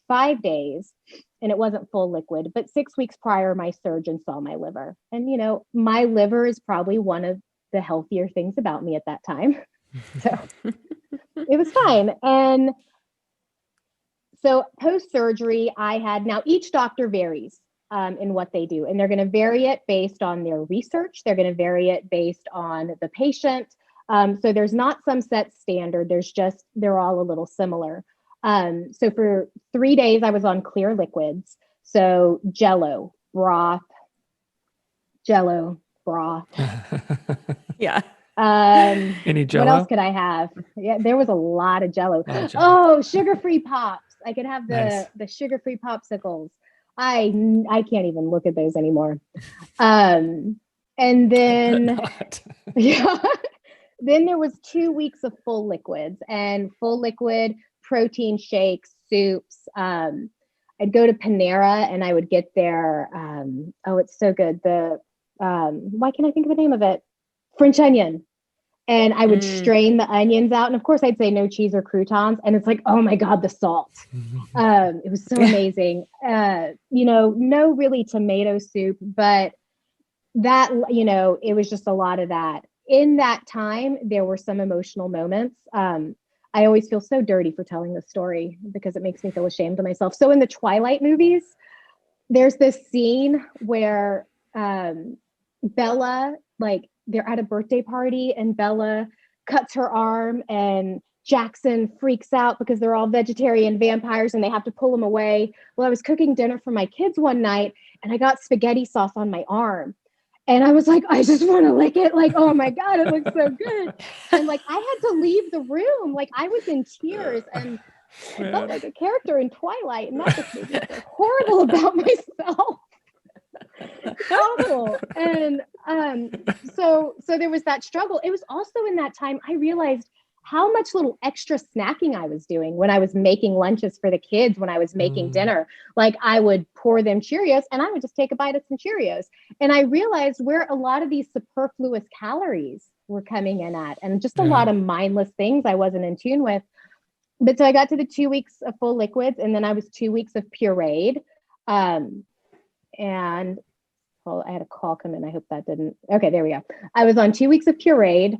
5 days and it wasn't full liquid, but 6 weeks prior, my surgeon saw my liver. And, my liver is probably one of the healthier things about me at that time. So it was fine. And so post-surgery, now each doctor varies in what they do, and they're going to vary it based on their research. They're going to vary it based on the patient. So there's not some set standard. They're all a little similar. So for 3 days, I was on clear liquids. So Jello, broth. Yeah. Any What Jell-O? else could I have? Yeah, there was a lot of Jell-O. Oh, Jell-O. Oh, sugar-free pops. I could have Nice. the sugar-free popsicles. I can't even look at those anymore. And then Not. yeah, then there was 2 weeks of full liquids and full liquid protein shakes, soups. I'd go to Panera and I would get their oh, it's so good. The why can't I think of the name of it? French onion. And I would strain the onions out. And of course I'd say no cheese or croutons. And it's like, oh my God, the salt. It was so amazing. No really tomato soup, but that, it was just a lot of that. In that time, there were some emotional moments. I always feel so dirty for telling this story because it makes me feel ashamed of myself. So in the Twilight movies, there's this scene where Bella, like, they're at a birthday party and Bella cuts her arm and Jackson freaks out because they're all vegetarian vampires and they have to pull him away. Well, I was cooking dinner for my kids one night and I got spaghetti sauce on my arm. And I was like, I just want to lick it. Like, oh my God, it looks so good. And like, I had to leave the room. Like, I was in tears and I felt like a character in Twilight. And that just made me feel horrible about myself. Awful. And so there was that struggle. It was also in that time I realized how much little extra snacking I was doing when I was making lunches for the kids, when I was making dinner. Like I would pour them Cheerios and I would just take a bite of some Cheerios. And I realized where a lot of these superfluous calories were coming in at, and just a lot of mindless things I wasn't in tune with. But so I got to the 2 weeks of full liquids and then I was 2 weeks of pureed. And well, I had a call come in. I hope that didn't. Okay, there we go. I was on 2 weeks of pureed.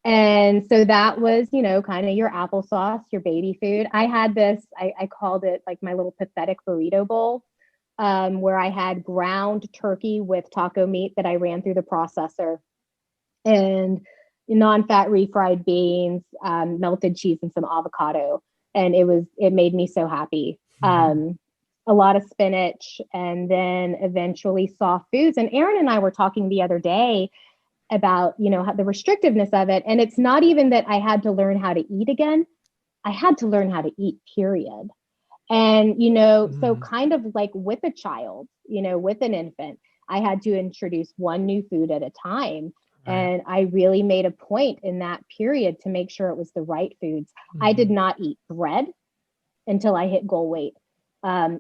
And so that was, kind of your applesauce, your baby food. I had this, I called it like my little pathetic burrito bowl, where I had ground turkey with taco meat that I ran through the processor and non-fat refried beans, melted cheese and some avocado. And it made me so happy. A lot of spinach, and then eventually soft foods. And Erin and I were talking the other day about, how the restrictiveness of it. And it's not even that I had to learn how to eat again. I had to learn how to eat, period. And, so kind of like with a child, with an infant, I had to introduce one new food at a time. Right. And I really made a point in that period to make sure it was the right foods. I did not eat bread until I hit goal weight.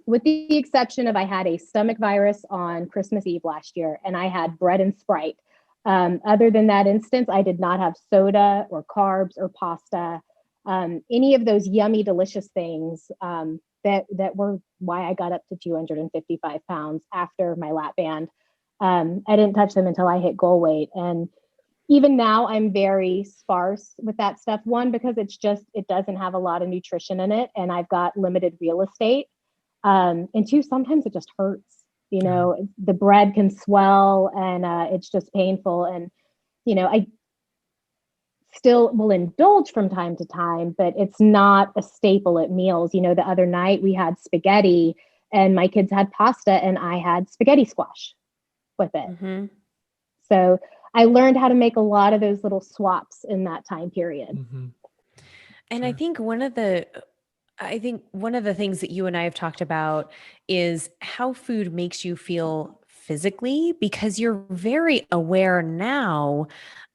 With the exception of I had a stomach virus on Christmas Eve last year and I had bread and Sprite. Other than that instance, I did not have soda or carbs or pasta, any of those yummy, delicious things that were why I got up to 255 pounds after my lap band. I didn't touch them until I hit goal weight. And even now I'm very sparse with that stuff. One, because it doesn't have a lot of nutrition in it and I've got limited real estate. And two, sometimes it just hurts. The bread can swell and it's just painful. And, I still will indulge from time to time, but it's not a staple at meals. The other night we had spaghetti and my kids had pasta and I had spaghetti squash with it. So I learned how to make a lot of those little swaps in that time period. And I think one of the things that you and I have talked about is how food makes you feel physically, because you're very aware now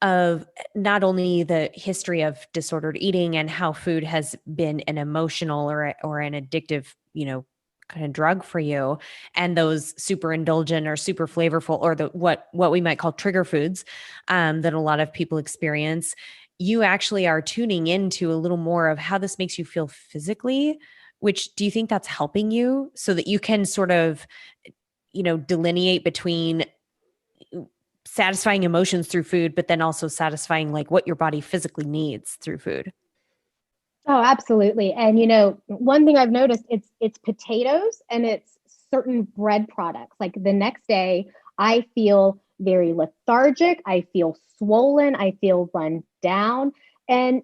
of not only the history of disordered eating and how food has been an emotional or an addictive, kind of drug for you, and those super indulgent or super flavorful or what we might call trigger foods that a lot of people experience. You actually are tuning into a little more of how this makes you feel physically, which do you think that's helping you so that you can sort of, delineate between satisfying emotions through food, but then also satisfying like what your body physically needs through food? Oh, absolutely. And, one thing I've noticed, it's potatoes and it's certain bread products. Like the next day I feel very lethargic. I feel swollen. I feel run down. And,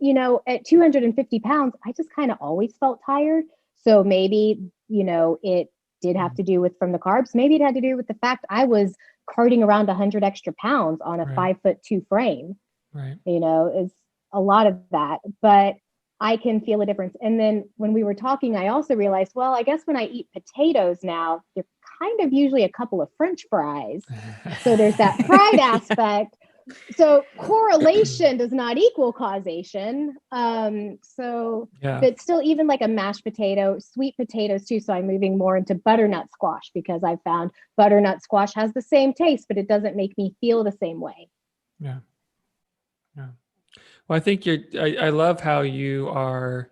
at 250 pounds, I just kind of always felt tired. So maybe, it did have to do with from the carbs. Maybe it had to do with the fact I was carting around 100 extra pounds on a Right. 5'2" frame. Right. Is a lot of that, but I can feel a difference. And then when we were talking, I also realized, well, I guess when I eat potatoes now, they're kind of usually a couple of French fries. So there's that fried aspect. So correlation does not equal causation. But still, even like a mashed potato, sweet potatoes too. So I'm moving more into butternut squash because I found butternut squash has the same taste, but it doesn't make me feel the same way. Yeah. Yeah. Well, I think I love how you're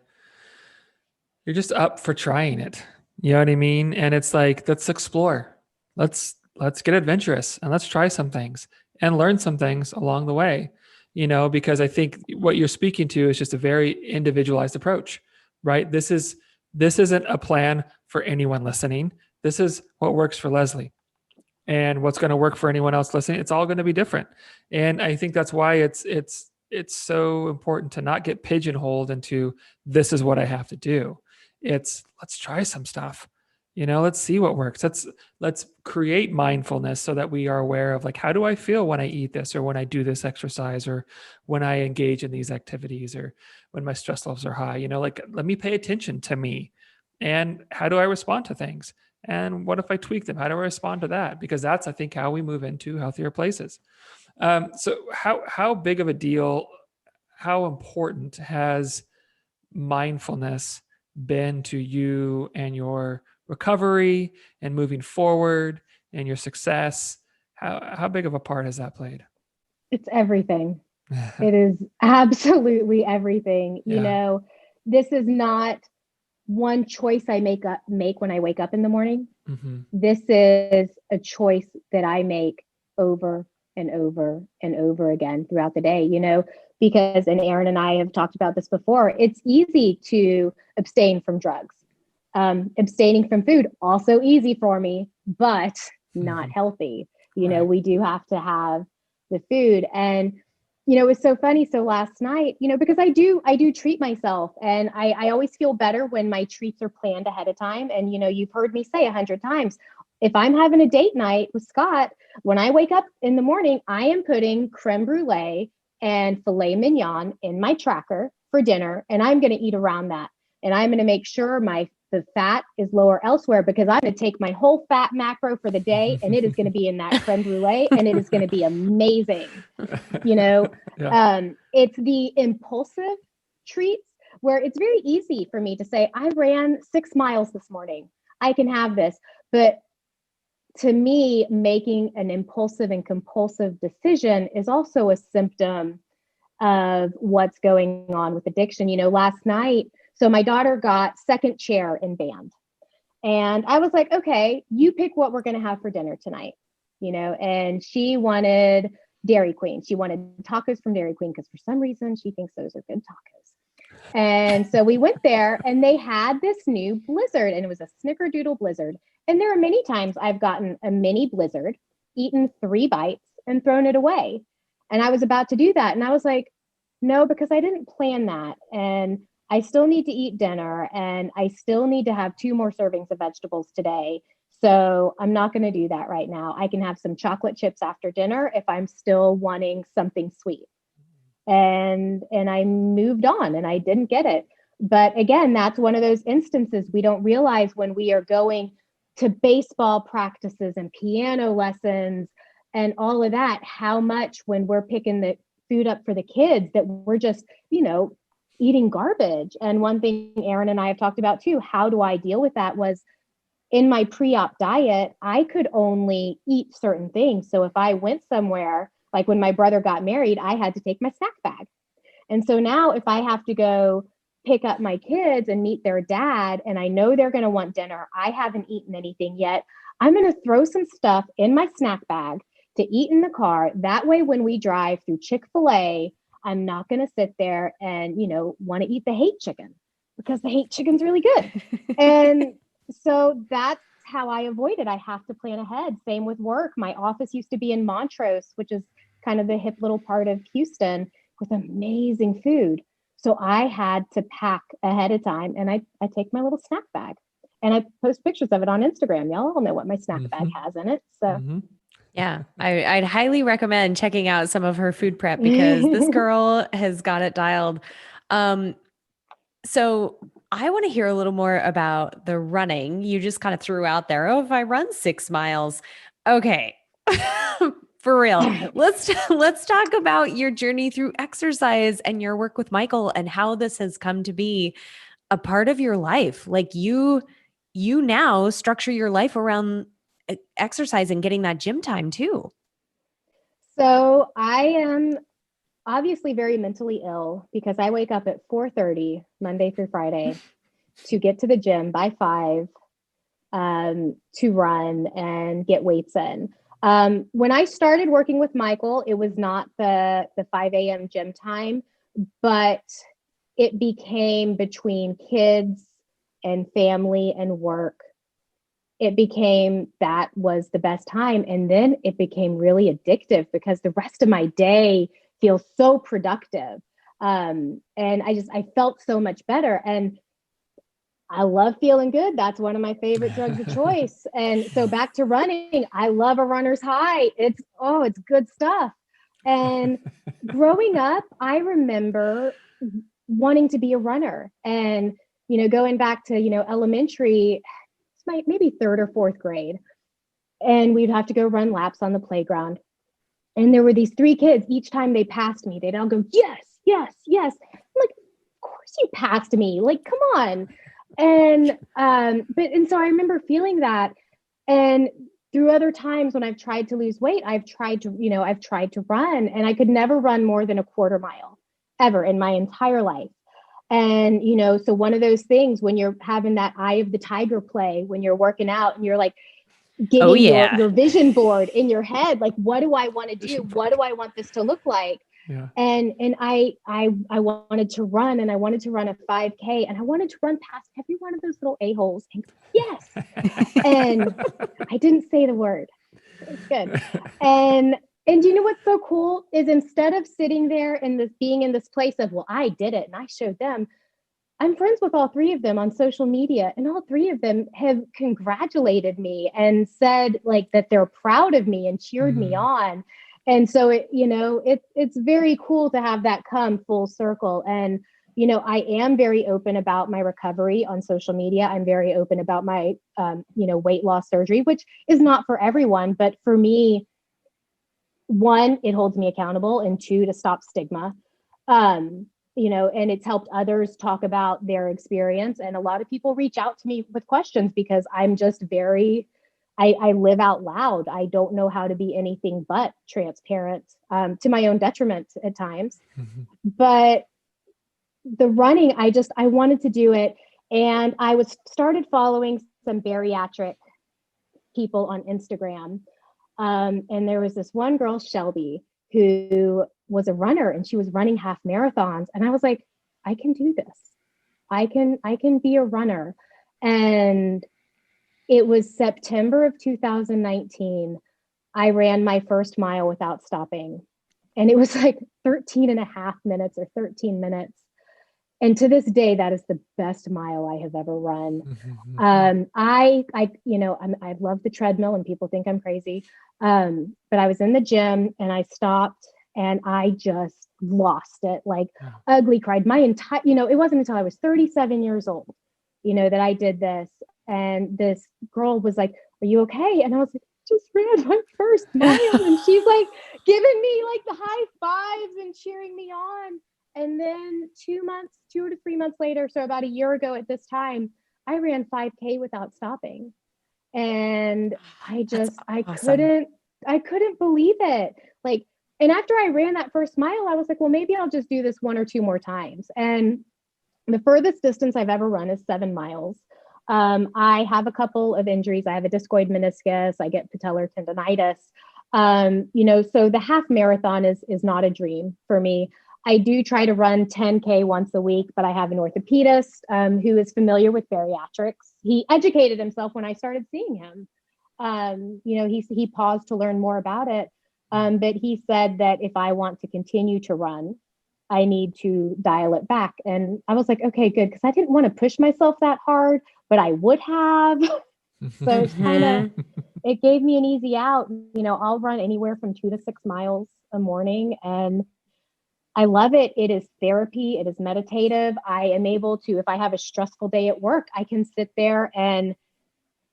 just up for trying it. You know what I mean? And it's like, let's explore. Let's get adventurous and let's try some things and learn some things along the way, because I think what you're speaking to is just a very individualized approach, right? This isn't a plan for anyone listening. This is what works for Lezlie. And what's going to work for anyone else listening, it's all going to be different. And I think that's why it's so important to not get pigeonholed into this is what I have to do. It's let's try some stuff. Let's see what works. Let's create mindfulness so that we are aware of like, how do I feel when I eat this or when I do this exercise or when I engage in these activities or when my stress levels are high, like let me pay attention to me and how do I respond to things? And what if I tweak them? How do I respond to that? Because that's, I think, how we move into healthier places. So how big of a deal, how important has mindfulness been to you and your recovery and moving forward and your success? How big of a part has that played? It's everything. It is absolutely everything. Yeah. This is not one choice I make when I wake up in the morning. Mm-hmm. This is a choice that I make over and over and over again throughout the day, because, and Erin and I have talked about this before, it's easy to abstain from drugs. Abstaining from food, also easy for me, but not healthy. Right. We do have to have the food. And it's so funny. So last night, because I do treat myself, and I always feel better when my treats are planned ahead of time. And, you've heard me say 100 times, if I'm having a date night with Scott, when I wake up in the morning, I am putting creme brulee and filet mignon in my tracker for dinner. And I'm going to eat around that. And I'm going to make sure the fat is lower elsewhere because I'm going to take my whole fat macro for the day and it is going to be in that creme brulee and it is going to be amazing. Yeah. It's the impulsive treats where it's very easy for me to say, I ran 6 miles this morning. I can have this. But to me, making an impulsive and compulsive decision is also a symptom of what's going on with addiction. Last night, so my daughter got second chair in band. And I was like, okay, you pick what we're going to have for dinner tonight, and she wanted Dairy Queen. She wanted tacos from Dairy Queen because for some reason she thinks those are good tacos. And so we went there and they had this new blizzard and it was a snickerdoodle blizzard. And there are many times I've gotten a mini blizzard, eaten 3 bites and thrown it away. And I was about to do that. And I was like, no, because I didn't plan that. And I still need to eat dinner and I still need to have 2 more servings of vegetables today. So I'm not going to do that right now. I can have some chocolate chips after dinner if I'm still wanting something sweet. And I moved on and I didn't get it. But again, that's one of those instances we don't realize when we are going to baseball practices and piano lessons and all of that, how much when we're picking the food up for the kids that we're just, eating garbage. And one thing Erin and I have talked about too, how do I deal with that, was in my pre-op diet, I could only eat certain things. So if I went somewhere, like when my brother got married, I had to take my snack bag. And so now if I have to go pick up my kids and meet their dad, and I know they're going to want dinner, I haven't eaten anything yet, I'm going to throw some stuff in my snack bag to eat in the car. That way, when we drive through Chick-fil-A, I'm not going to sit there and, want to eat the hate chicken because the hate chicken's really good. And so that's how I avoid it. I have to plan ahead. Same with work. My office used to be in Montrose, which is kind of the hip little part of Houston with amazing food. So I had to pack ahead of time and I take my little snack bag and I post pictures of it on Instagram. Y'all all know what my snack bag has in it. So Yeah, I'd highly recommend checking out some of her food prep because this girl has got it dialed. So I want to hear a little more about the running. You just kind of threw out there, oh, if I run 6 miles. Okay. For real. Let's talk about your journey through exercise and your work with Michael and how this has come to be a part of your life. Like you now structure your life around exercise and getting that gym time too. So I am obviously very mentally ill because I wake up at 4:30 Monday through Friday to get to the gym by 5 to run and get weights in. When I started working with Michael, it was not the 5 a.m. gym time, but it became between kids and family and work. It became that was the best time. And then it became really addictive because the rest of my day feels so productive. And I felt so much better. And I love feeling good. That's one of my favorite drugs of choice. And so back to running, I love a runner's high. It's good stuff. And growing up, I remember wanting to be a runner and, going back to, elementary, it's maybe third or fourth grade. And we'd have to go run laps on the playground. And there were these 3 kids. Each time they passed me, they'd all go, yes, yes, yes. I'm like, of course you passed me. Like, come on. And so I remember feeling that. And through other times when I've tried to lose weight, I've tried to run, and I could never run more than a quarter mile ever in my entire life. And, so one of those things when you're having that eye of the tiger play, when you're working out and you're like getting your vision board in your head, like, what do I want to do? What do I want this to look like? Yeah. And I wanted to run, and I wanted to run a 5K, and I wanted to run past every one of those little a-holes and yes. And I didn't say the word. It's good. And you know what's so cool is instead of sitting there and being in this place of, well, I did it and I showed them, I'm friends with all 3 of them on social media, and all 3 of them have congratulated me and said like that they're proud of me and cheered me on. And so it's very cool to have that come full circle. And, I am very open about my recovery on social media. I'm very open about my, weight loss surgery, which is not for everyone, but for me, 1, it holds me accountable, and 2, to stop stigma. And it's helped others talk about their experience. And a lot of people reach out to me with questions because I'm just I live out loud. I don't know how to be anything but transparent, to my own detriment at times. But the running, I wanted to do it. And I started following some bariatric people on Instagram. And there was this one girl, Shelby, who was a runner, and she was running half marathons. And I was like, I can do this. I can be a runner. And it was September of 2019. I ran my first mile without stopping. And it was like 13 and a half minutes or 13 minutes. And to this day, that is the best mile I have ever run. I love the treadmill, and people think I'm crazy. But I was in the gym and I stopped and I just lost it, like ugly cried. My entire, it wasn't until I was 37 years old, that I did this. And this girl was like, are you okay? And I was like, just ran my first mile. And she's like giving me like the high fives and cheering me on. And then 2 to 3 months later, so about a year ago at this time, I ran 5K without stopping. And I couldn't believe it. Like, and after I ran that first mile, I was like, well, maybe I'll just do this 1 or 2 more times. And the furthest distance I've ever run is 7 miles. I have a couple of injuries. I have a discoid meniscus. I get patellar tendonitis. So the half marathon is not a dream for me. I do try to run 10K once a week, but I have an orthopedist who is familiar with bariatrics. He educated himself when I started seeing him. He paused to learn more about it. But he said that if I want to continue to run, I need to dial it back. And I was like, okay, good. Because I didn't want to push myself that hard, but I would have. So it's it gave me an easy out. I'll run anywhere from 2 to 6 miles a morning, and I love it. It is therapy. It is meditative. I am able to, if I have a stressful day at work, I can sit there and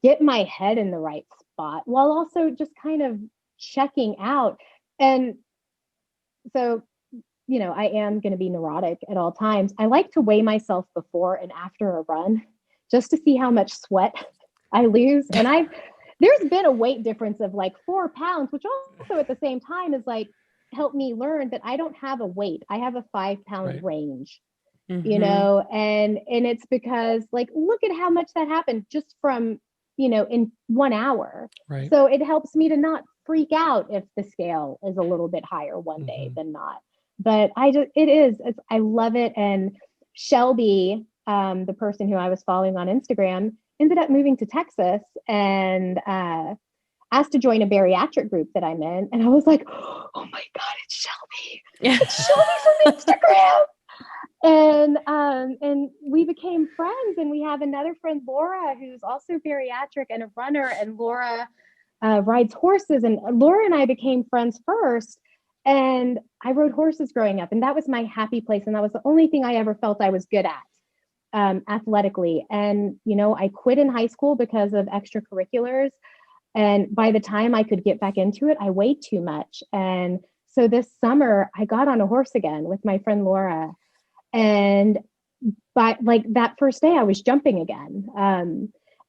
get my head in the right spot while also just kind of checking out. And so, I am going to be neurotic at all times. I like to weigh myself before and after a run just to see how much sweat I lose. And there's been a weight difference of like 4 pounds, which also at the same time is like, helped me learn that I don't have a weight. I have a 5-pound range, and it's because like, look at how much that happened just from, in 1 hour. Right. So it helps me to not freak out if the scale is a little bit higher one day than not. But I love it. And Shelby, the person who I was following on Instagram, ended up moving to Texas and asked to join a bariatric group that I'm in. And I was like, oh my God, it's Shelby. It's Shelby from Instagram. And we became friends. And we have another friend, Laura, who's also bariatric and a runner. And Laura rides horses. And Laura and I became friends first. And I rode horses growing up. And that was my happy place. And that was the only thing I ever felt I was good at athletically. And, I quit in high school because of extracurriculars. And by the time I could get back into it, I weighed too much. And so this summer I got on a horse again with my friend Laura. And by like that first day I was jumping again.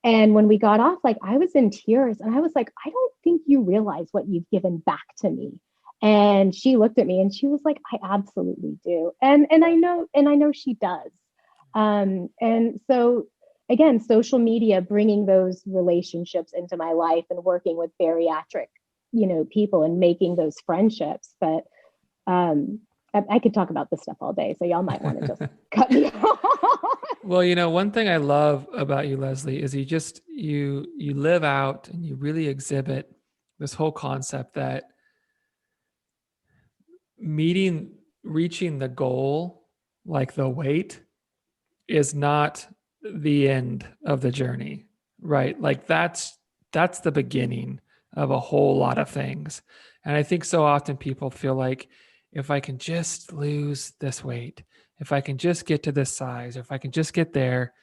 And when we got off, like I was in tears and I was like, I don't think you realize what you've given back to me. And she looked at me and she was like, I absolutely do. And I know she does. And so again, social media, bringing those relationships into my life and working with bariatric, people and making those friendships. But I could talk about this stuff all day. So y'all might want to just cut me off. Well, one thing I love about you, Lezlie, is you live out and you really exhibit this whole concept that reaching the goal, like the weight, is not the end of the journey, right? Like that's the beginning of a whole lot of things. And I think so often people feel like, if I can just lose this weight, if I can just get to this size, or if I can just get there,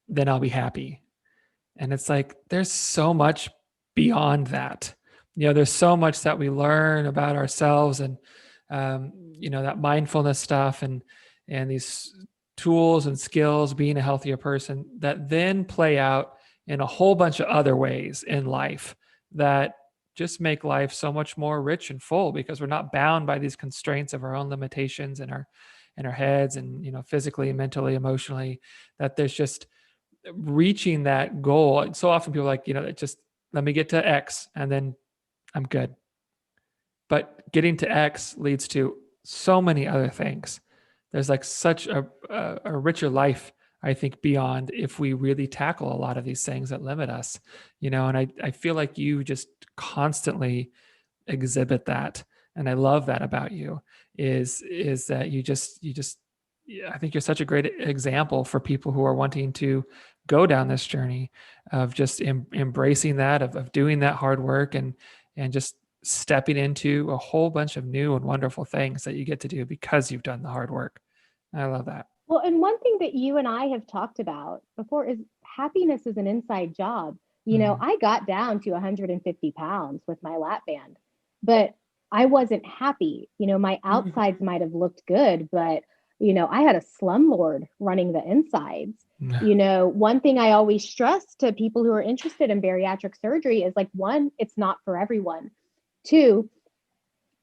then I'll be happy. And it's like, there's so much beyond that. There's so much that we learn about ourselves and, that mindfulness stuff and these tools and skills, being a healthier person, that then play out in a whole bunch of other ways in life that just make life so much more rich and full, because we're not bound by these constraints of our own limitations in our heads and, physically, mentally, emotionally, that there's just reaching that goal. So often people are like, just let me get to X and then I'm good. But getting to X leads to so many other things. There's like such a richer life, I think, beyond if we really tackle a lot of these things that limit us, and I feel like you just constantly exhibit that. And I love that about you is that you just, I think you're such a great example for people who are wanting to go down this journey of just embracing that, of doing that hard work and just stepping into a whole bunch of new and wonderful things that you get to do because you've done the hard work. I love that. Well, and one thing that you and I have talked about before is happiness is an inside job. I got down to 150 pounds with my lap band, but I wasn't happy. My outsides might have looked good, but, I had a slumlord running the insides. One thing I always stress to people who are interested in bariatric surgery is like, 1, it's not for everyone. 2,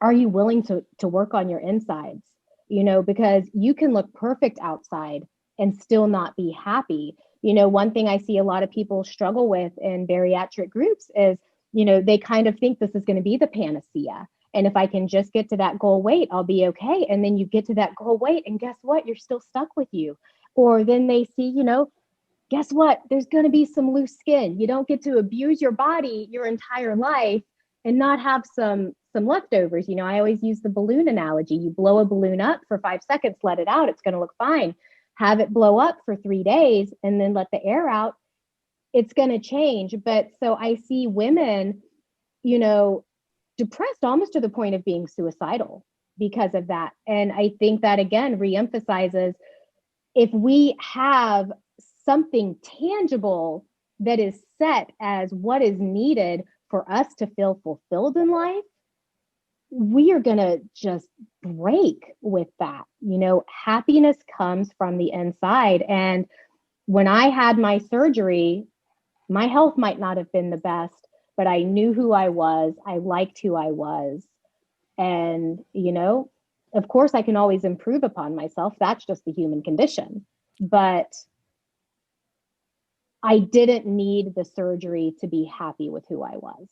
are you willing to work on your insides? Because you can look perfect outside and still not be happy. One thing I see a lot of people struggle with in bariatric groups is, they kind of think this is going to be the panacea. And if I can just get to that goal weight, I'll be okay. And then you get to that goal weight and guess what? You're still stuck with you. Or then they see, guess what? There's going to be some loose skin. You don't get to abuse your body your entire life and not have some leftovers. I always use the balloon analogy. You blow a balloon up for 5 seconds, let it out. It's going to look fine. Have it blow up for 3 days and then let the air out. it's going to change. But so I see women, you know, depressed almost to the point of being suicidal because of that. And I think that again reemphasizes, if we have something tangible that is set as what is needed for us to feel fulfilled in life, we are going to just break with that. You know, happiness comes from the inside. And when I had my surgery, my health might not have been the best, but I knew who I was. I liked who I was. And, you know, of course, I can always improve upon myself. That's just the human condition. But I didn't need the surgery to be happy with who I was.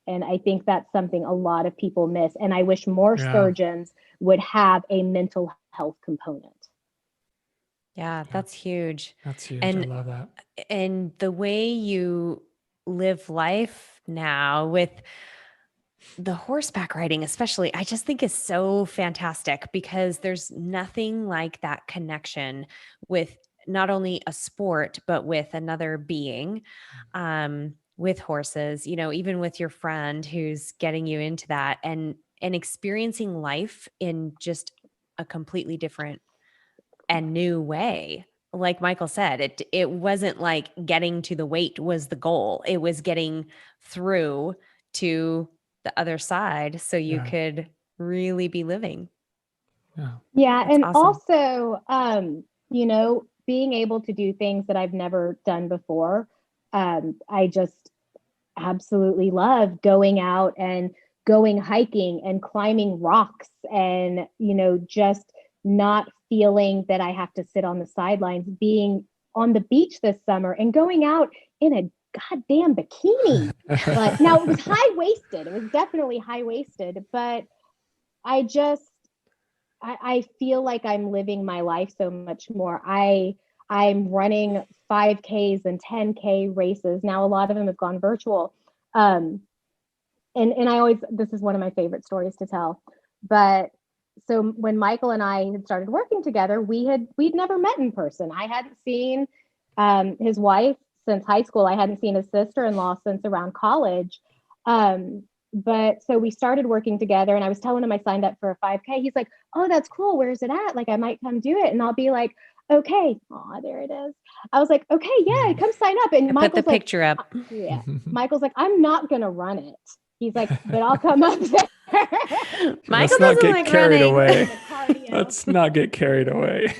And I think that's something a lot of people miss. And I wish more surgeons would have a mental health component. Yeah, that's huge. That's huge. And, I love that. And the way you live life now with the horseback riding, especially, I just think is so fantastic, because there's nothing like that connection with not only a sport, but with another being, with horses, you know, even with your friend who's getting you into that, and experiencing life in just a completely different and new way. Like Michael said, it wasn't like getting to the weight was the goal. It was getting through to the other side so you could really be living. Yeah. That's and awesome. also, you know, being able to do things that I've never done before. I just absolutely love going out and going hiking and climbing rocks, and, you know, just not feeling that I have to sit on the sidelines, being on the beach this summer and going out in a goddamn bikini. But now it was high-waisted. It was definitely high-waisted, but I feel like I'm living my life so much more. I'm running 5Ks and 10K races. Now, a lot of them have gone virtual. And I always, this is one of my favorite stories to tell. But so when Michael and I had started working together, we'd never met in person. I hadn't seen his wife since high school. I hadn't seen his sister-in-law since around college. But so we started working together, and I was telling him I signed up for a 5K. He's like, "Oh, that's cool. Where's it at? Like, I might come do it." And I'll be like, "Okay." Oh, there it is. I was like, "Okay, yeah, come sign up." And Michael's put the picture up. Yeah. Michael's like, "I'm not going to run it." He's like, "But I'll come up there." Michael doesn't get like carried running. Away. Let's not get carried away.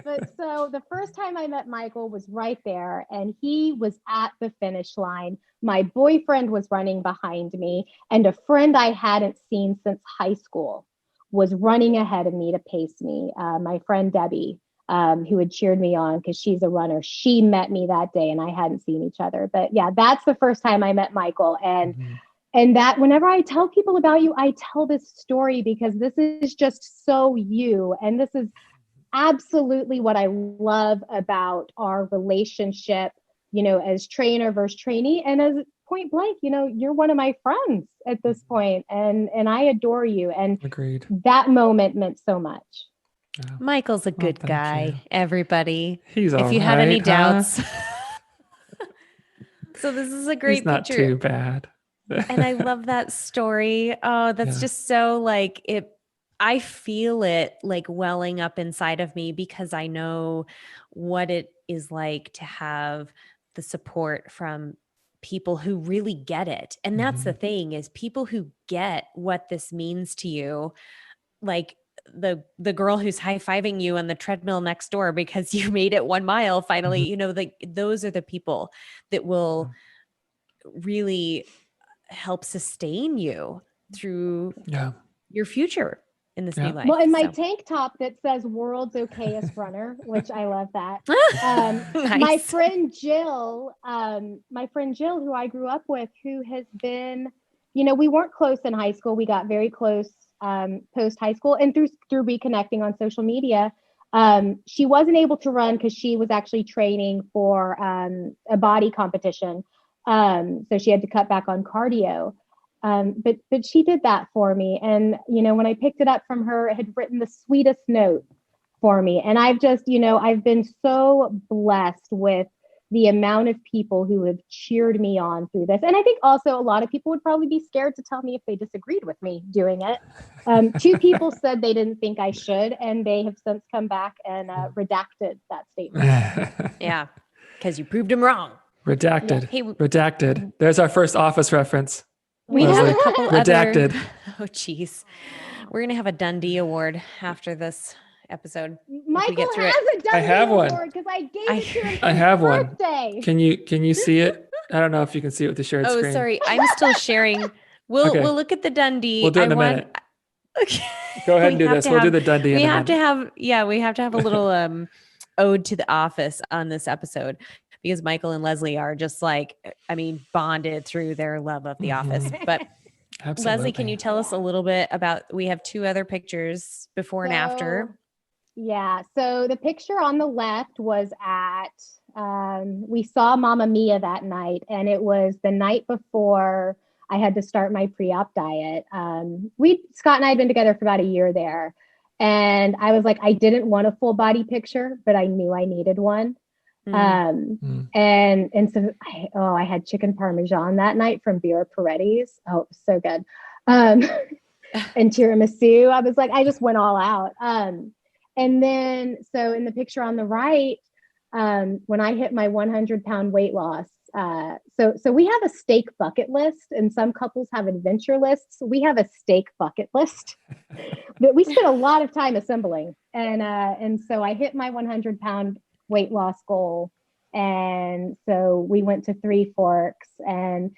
But so the first time I met Michael was right there, and he was at the finish line. My boyfriend was running behind me, and a friend I hadn't seen since high school was running ahead of me to pace me. My friend Debbie, who had cheered me on because she's a runner, she met me that day, and I hadn't seen each other. But yeah, that's the first time I met Michael. And that whenever I tell people about you, I tell this story because this is just so you. And this is absolutely what I love about our relationship, you know, as trainer versus trainee, and as point blank, you know, you're one of my friends at this point, and I adore you. And Agreed. That moment meant so much. Yeah. Michael's a good guy, you. everybody. He's if you all have any right, doubts. So this is a great He's not picture. too bad. And I love that story. Oh, that's just so like it. I feel it like welling up inside of me, because I know what it is like to have the support from people who really get it. And that's the thing, is people who get what this means to you, like the girl who's high-fiving you on the treadmill next door because you made it 1 mile finally, you know, like those are the people that will really help sustain you through your future in this new life. Well, in my tank top that says "World's Okayest Runner," which I love that. Nice. My friend Jill, who I grew up with, who has been, you know, we weren't close in high school. We got very close post high school, and through reconnecting on social media. She wasn't able to run because she was actually training for a body competition. So she had to cut back on cardio. But she did that for me. And, you know, when I picked it up from her, it had written the sweetest note for me. And I've just, you know, I've been so blessed with the amount of people who have cheered me on through this. And I think also a lot of people would probably be scared to tell me if they disagreed with me doing it. 2 people said they didn't think I should, and they have since come back and redacted that statement. Yeah, because you proved them wrong. Redacted. Yeah. Hey, redacted. There's our first Office reference. We have a couple redacted. other. Oh, geez. We're going to have a Dundee Award after this episode. Michael has a Dundee I have Award one because I gave it to him for I have his one. birthday. Can you see it? I don't know if you can see it with the shared screen. Oh, sorry. I'm still sharing. We'll look at the Dundee. We'll do it in a minute. Okay. Go ahead and do this. We'll do the Dundee in a minute. We have to have a little ode to The Office on this episode, because Michael and Lezlie are just like, bonded through their love of The Office. But Absolutely. Lezlie, can you tell us a little bit about, we have 2 other pictures before and after. Yeah. So the picture on the left was we saw Mamma Mia that night, and it was the night before I had to start my pre-op diet. Scott and I had been together for about a year there. And I was like, I didn't want a full body picture, but I knew I needed one. And so I had chicken parmesan that night from Vera Paretti's. Oh, it was so good. And tiramisu. I was like, I just went all out. And then, so in the picture on the right, when I hit my 100-pound weight loss, so we have a steak bucket list, and some couples have adventure lists. We have a steak bucket list that we spent a lot of time assembling. And so I hit my 100-pound weight loss goal. And so we went to Three Forks, and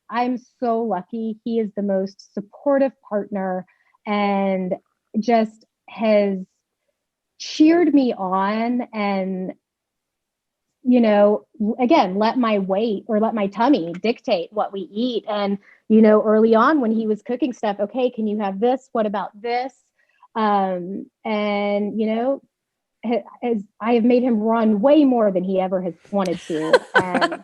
I'm so lucky. He is the most supportive partner and just has cheered me on, and, again, let my tummy dictate what we eat. And, early on when he was cooking stuff, okay, can you have this? What about this? As I have made him run way more than he ever has wanted to. And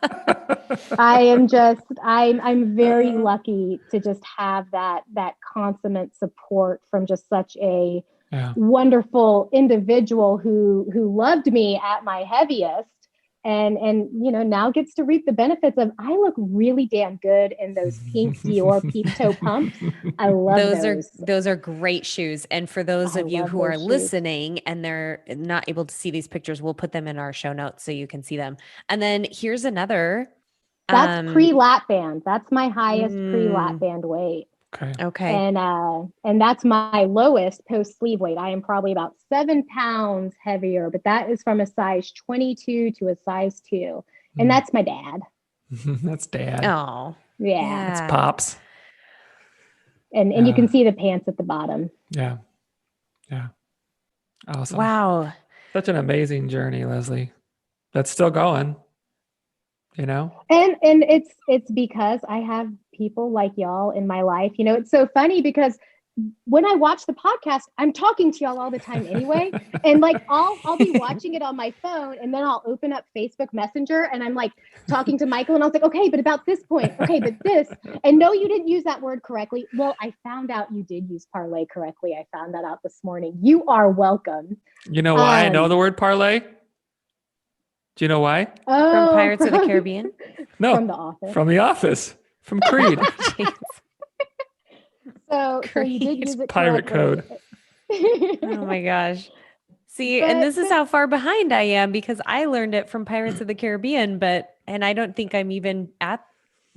I'm very lucky to just have that consummate support from just such a wonderful individual who loved me at my heaviest, and now gets to reap the benefits of, I look really damn good in those pink Dior peep toe pumps. I love those. Those are great shoes. And for those of you who are listening and they're not able to see these pictures, we'll put them in our show notes so you can see them. And then here's another. That's pre-lap band. That's my highest pre-lap band weight. Okay. And that's my lowest post sleeve weight. I am probably about 7 pounds heavier, but that is from a size 22 to a size 2. And that's my dad. That's dad. Oh, yeah. That's Pops. And you can see the pants at the bottom. Yeah. Awesome. Wow. Such an amazing journey, Lezlie. That's still going. And it's because I have people like y'all in my life. It's so funny because when I watch the podcast, I'm talking to y'all all the time anyway. And like, I'll be watching it on my phone, and then I'll open up Facebook Messenger, and I'm like talking to Michael, and I was like, okay, but about this point, okay, but this, and no, you didn't use that word correctly. Well, I found out you did use parlay correctly. I found that out this morning. You are welcome. You know why I know the word parlay? Do you know why? From Pirates of the Caribbean? No. From The Office. From The Office. From Creed. So you did use it pirate correctly. code. Oh my gosh. See, and this is how far behind I am, because I learned it from Pirates of the Caribbean, and I don't think I'm even at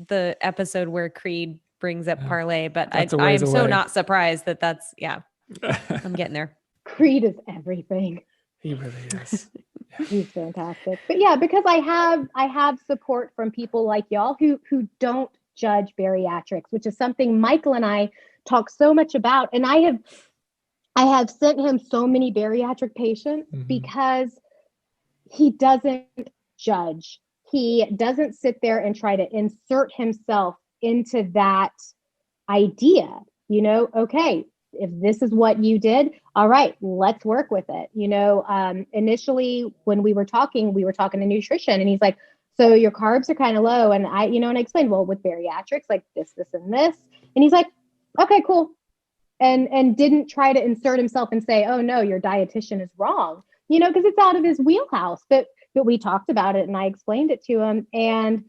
the episode where Creed brings up parlay, but I am so not surprised that's I'm getting there. Creed is everything. He really is. He's fantastic. But yeah, because I have support from people like y'all who don't judge bariatrics, which is something Michael and I talk so much about. And I have sent him so many bariatric patients because he doesn't judge. He doesn't sit there and try to insert himself into that idea. Okay, if this is what you did, all right, let's work with it. Initially when we were talking to nutrition, and he's like, so your carbs are kind of low. And I explained, well, with bariatrics, like this, and this. And he's like, okay, cool. And didn't try to insert himself and say, oh no, your dietitian is wrong, because it's out of his wheelhouse. But but we talked about it and I explained it to him. And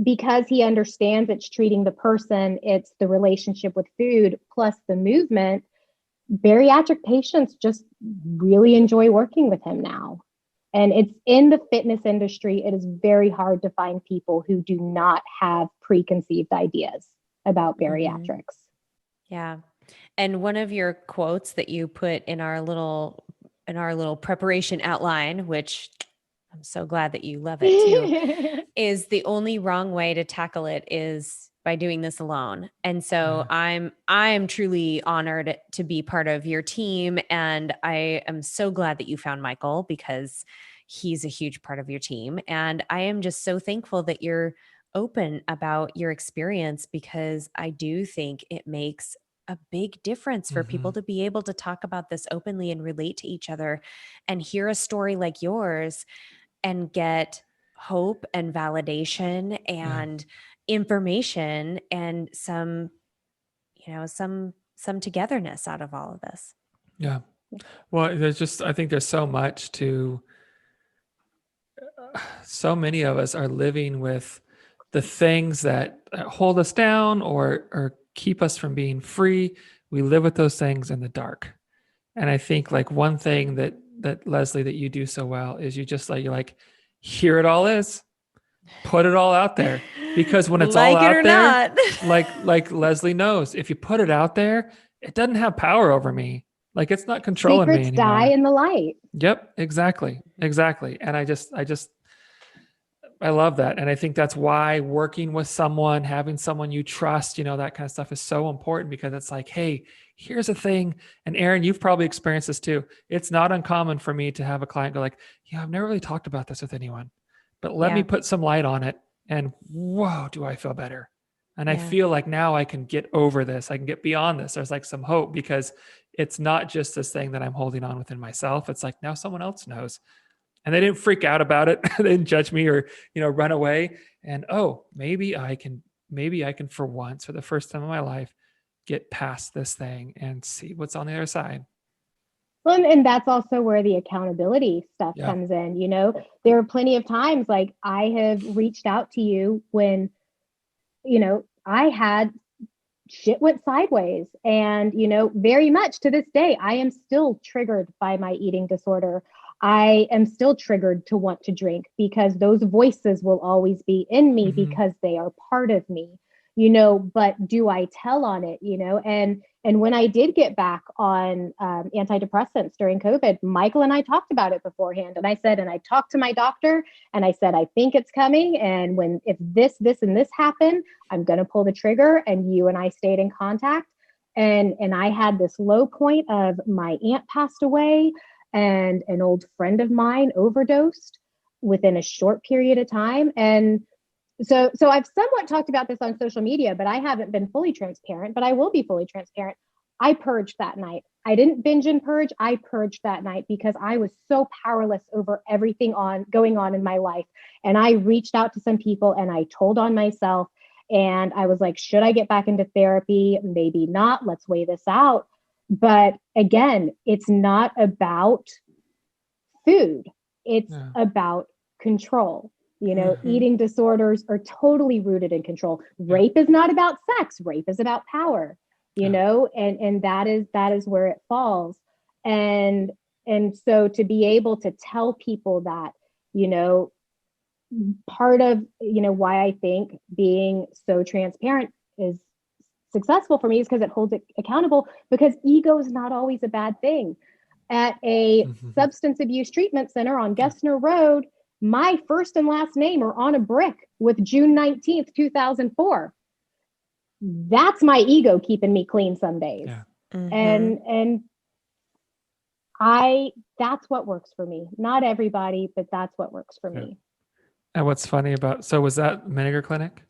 because he understands it's treating the person, it's the relationship with food plus the movement, bariatric patients just really enjoy working with him now. And it's in the fitness industry, it is very hard to find people who do not have preconceived ideas about bariatrics. Yeah. And one of your quotes that you put in our little preparation outline, which I'm so glad that you love it too, is the only wrong way to tackle it is by doing this alone. And so I'm truly honored to be part of your team. And I am so glad that you found Michael because he's a huge part of your team. And I am just so thankful that you're open about your experience because I do think it makes a big difference for people to be able to talk about this openly and relate to each other and hear a story like yours and get hope and validation and information and some togetherness out of all of this. Yeah. Well, I think there's so much so many of us are living with the things that hold us down or keep us from being free. We live with those things in the dark. And I think like one thing that Lezlie, that you do so well is you're like, here it all is, put it all out there. Because when it's like all it out or there, not. like Lezlie knows, if you put it out there, it doesn't have power over me. Like it's not controlling me Secrets anymore. die in the light. Yep, exactly. And I love that. And I think that's why working with someone, having someone you trust, that kind of stuff is so important because it's like, hey, here's a thing. And Erin, you've probably experienced this too. It's not uncommon for me to have a client go like, I've never really talked about this with anyone, but let me put some light on it. And whoa, do I feel better. And I feel like now I can get over this. I can get beyond this. There's like some hope because it's not just this thing that I'm holding on within myself. It's like now someone else knows. And they didn't freak out about it. They didn't judge me or, run away. And maybe I can for once, for the first time in my life, get past this thing and see what's on the other side. Well, and that's also where the accountability stuff comes in. There are plenty of times like I have reached out to you when, I had shit went sideways. And, very much to this day, I am still triggered by my eating disorder. I am still triggered to want to drink because those voices will always be in me because they are part of me, but do I tell on it, and when I did get back on antidepressants during COVID, Michael and I talked about it beforehand. And I talked to my doctor and I said, I think it's coming. And if this, and this happen, I'm going to pull the trigger. And you and I stayed in contact. And I had this low point of my aunt passed away. And an old friend of mine overdosed within a short period of time. And so I've somewhat talked about this on social media, but I haven't been fully transparent, but I will be fully transparent. I purged that night. I didn't binge and purge. I purged that night because I was so powerless over everything going on in my life. And I reached out to some people and I told on myself and I was like, should I get back into therapy? Maybe not. Let's weigh this out. But again, it's not about food. It's about control. Eating disorders are totally rooted in control. Rape is not about sex. Rape is about power, and that is where it falls. And so to be able to tell people that, part of, why I think being so transparent is successful for me is because it holds it accountable, because ego is not always a bad thing. At a substance abuse treatment center on Gessner Road, my first and last name are on a brick with June 19th, 2004. That's my ego keeping me clean some days. And that's what works for me. Not everybody, but that's what works for me. And what's funny was that Menninger Clinic?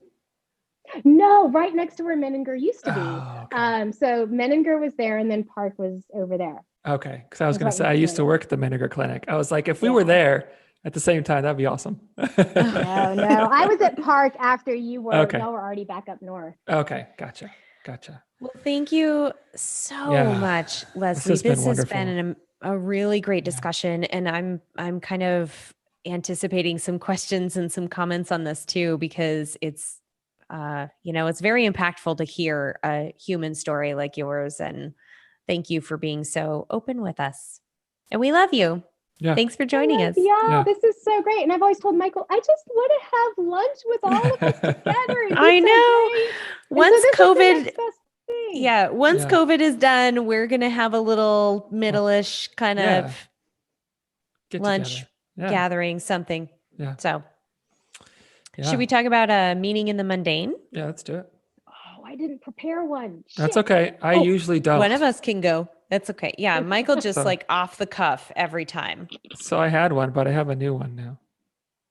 No, right next to where Menninger used to be. Oh, okay. So Menninger was there and then Park was over there. Okay. Because I was going to say, I used to work at the Menninger Clinic. I was like, if we were there at the same time, that'd be awesome. No. I was at Park after you were. Okay. Y'all were already back up north. Okay. Gotcha. Well, thank you so much, Lezlie. This has been a really great discussion. And I'm kind of anticipating some questions and some comments on this too, because it's, it's very impactful to hear a human story like yours. And thank you for being so open with us. And we love you. Yeah. Thanks for joining us. Yeah, this is so great. And I've always told Michael, I just want to have lunch with all of us together. I know. Once Yeah. COVID is done, we're going to have a little Middleish kind of Get lunch gathering, something. Yeah. So should we talk about a meaning in the mundane? Yeah, let's do it. Oh, I didn't prepare one. Shit. That's okay. I usually don't. One of us can go. That's okay. Yeah. Michael just like off the cuff every time. So I had one, but I have a new one now.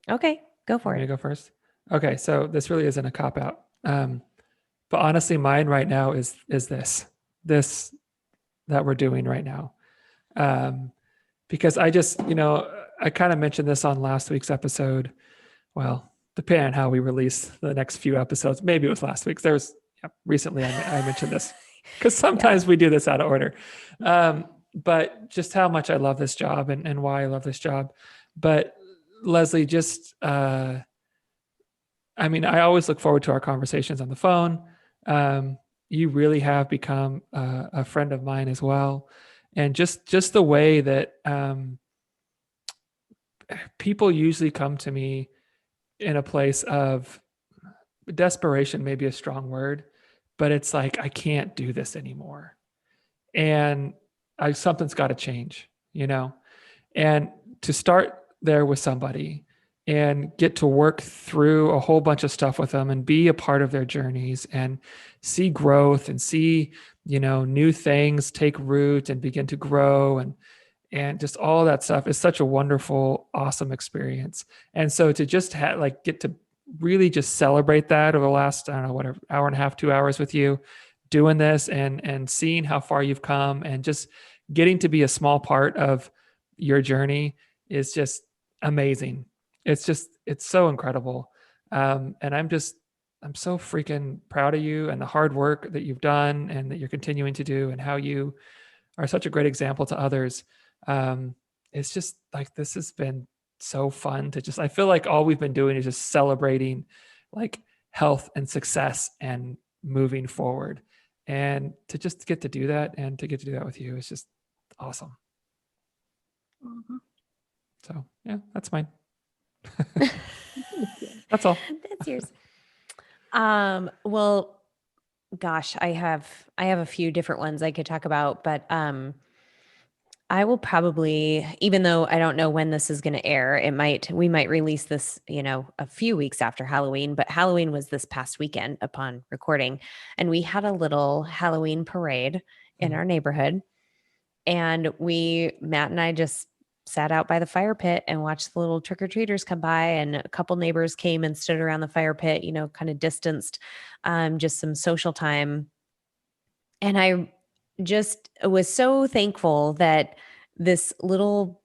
Okay. Go for it. You go first. Okay. So this really isn't a cop out. But honestly, mine right now is this that we're doing right now. Because I just, I kind of mentioned this on last week's episode. Well, depending on how we release the next few episodes, maybe it was last week's. Recently I mentioned this because sometimes we do this out of order. But just how much I love this job and why I love this job. But Lezlie, I always look forward to our conversations on the phone. You really have become a friend of mine as well. And just the way that people usually come to me in a place of desperation, maybe a strong word, but it's like, I can't do this anymore. And something's got to change, and to start there with somebody and get to work through a whole bunch of stuff with them and be a part of their journeys and see growth and see, new things take root and begin to grow and just all that stuff is such a wonderful, awesome experience. And so to just get to really just celebrate that over the last, hour and a half, 2 hours with you doing this and seeing how far you've come and just getting to be a small part of your journey is just amazing. It's so incredible. And I'm so freaking proud of you and the hard work that you've done and that you're continuing to do and how you are such a great example to others. It's just like, this has been so fun to I feel like all we've been doing is just celebrating like health and success and moving forward. And to just get to do that and to get to do that with you is just awesome. Mm-hmm. So yeah, that's mine. That's all. That's yours. Well, gosh, I have a few different ones I could talk about, but I will probably, even though I don't know when this is going to air, we might release this, a few weeks after Halloween, but Halloween was this past weekend upon recording, and we had a little Halloween parade in our neighborhood, and Matt and I just sat out by the fire pit and watched the little trick-or-treaters come by, and a couple neighbors came and stood around the fire pit, kind of distanced, just some social time. And I just was so thankful that this little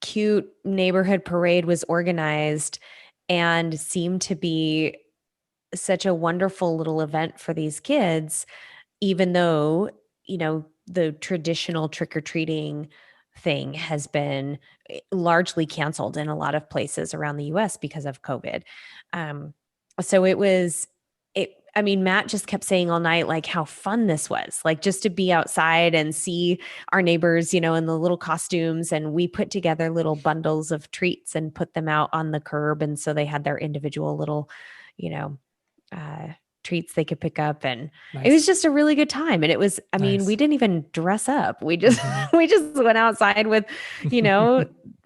cute neighborhood parade was organized and seemed to be such a wonderful little event for these kids, even though, the traditional trick-or-treating thing has been largely canceled in a lot of places around the US because of COVID. So Matt just kept saying all night, like, how fun this was, like, just to be outside and see our neighbors, in the little costumes. And we put together little bundles of treats and put them out on the curb. And so they had their individual little, treats they could pick up. And It was just a really good time. And it was, we didn't even dress up. We just, we just went outside with,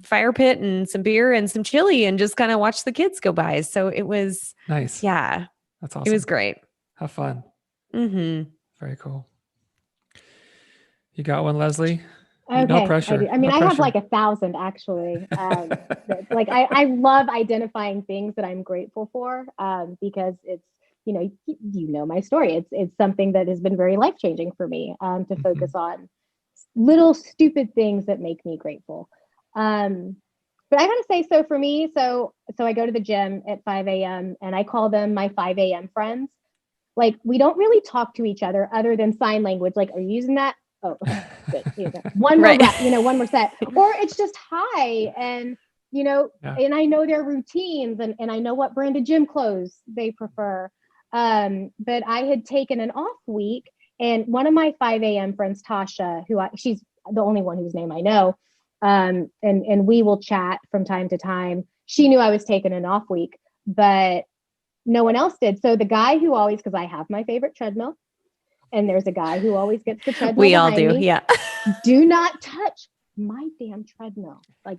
fire pit and some beer and some chili and just kind of watched the kids go by. So it was nice. Yeah. That's awesome. It was great. Have fun. Mm-hmm. Very cool. You got one, Lezlie? Okay, no pressure. I have like 1,000 actually. I love identifying things that I'm grateful for because it's, my story. It's something that has been very life-changing for me to focus on little stupid things that make me grateful. But I gotta say, so for me, so I go to the gym at 5 a.m. and I call them my 5 a.m. friends. Like, we don't really talk to each other than sign language. Like, are you using that? Oh, okay, good. One more rep, one more set. Or it's just hi. And and I know their routines and I know what brand of gym clothes they prefer. But I had taken an off week, and one of my 5 a.m. friends, Tasha, she's the only one whose name I know, and we will chat from time to time. She knew I was taking an off week, but no one else did. So the guy who always, because I have my favorite treadmill, and there's a guy who always gets the treadmill. We all do, me. yeah. Do not touch my damn treadmill. Like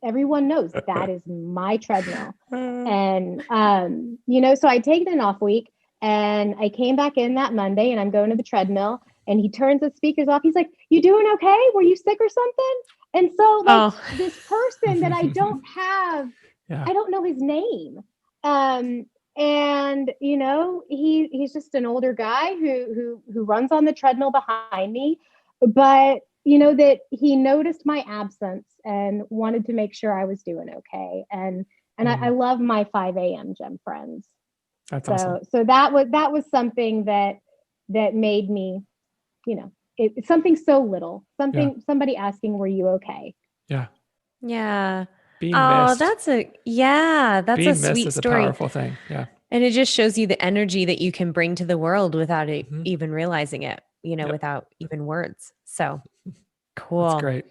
everyone knows that is my treadmill. And, so I'd taken an off week, and I came back in that Monday, and I'm going to the treadmill, and he turns the speakers off. He's like, "You doing okay? Were you sick or something?" And so this person that I don't have, I don't know his name. And he's just an older guy who runs on the treadmill behind me, but that he noticed my absence and wanted to make sure I was doing okay. And I love my 5 a.m. gym friends. That's awesome. So that was something that made me, it's something so little, somebody asking, "Were you okay?" Yeah. Yeah. Being missed. That's a sweet is story. A powerful thing. Yeah. And it just shows you the energy that you can bring to the world without it even realizing it, without even words. So cool. That's great.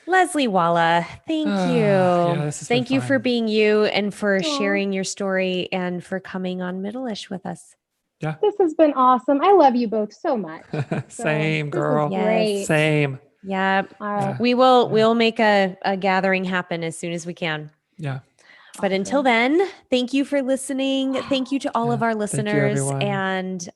Lezlie Walla, thank you. Yeah, thank you for being you and for sharing your story and for coming on Middleish with us. Yeah. This has been awesome. I love you both so much. Same, girl. Great. Same. Yeah. Yeah. We'll make a gathering happen as soon as we can. Yeah. But until then, thank you for listening. Thank you to all of our listeners. Thank you,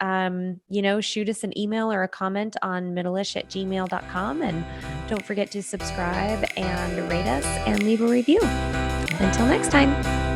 and, shoot us an email or a comment on middleish@gmail.com. And don't forget to subscribe and rate us and leave a review. Until next time.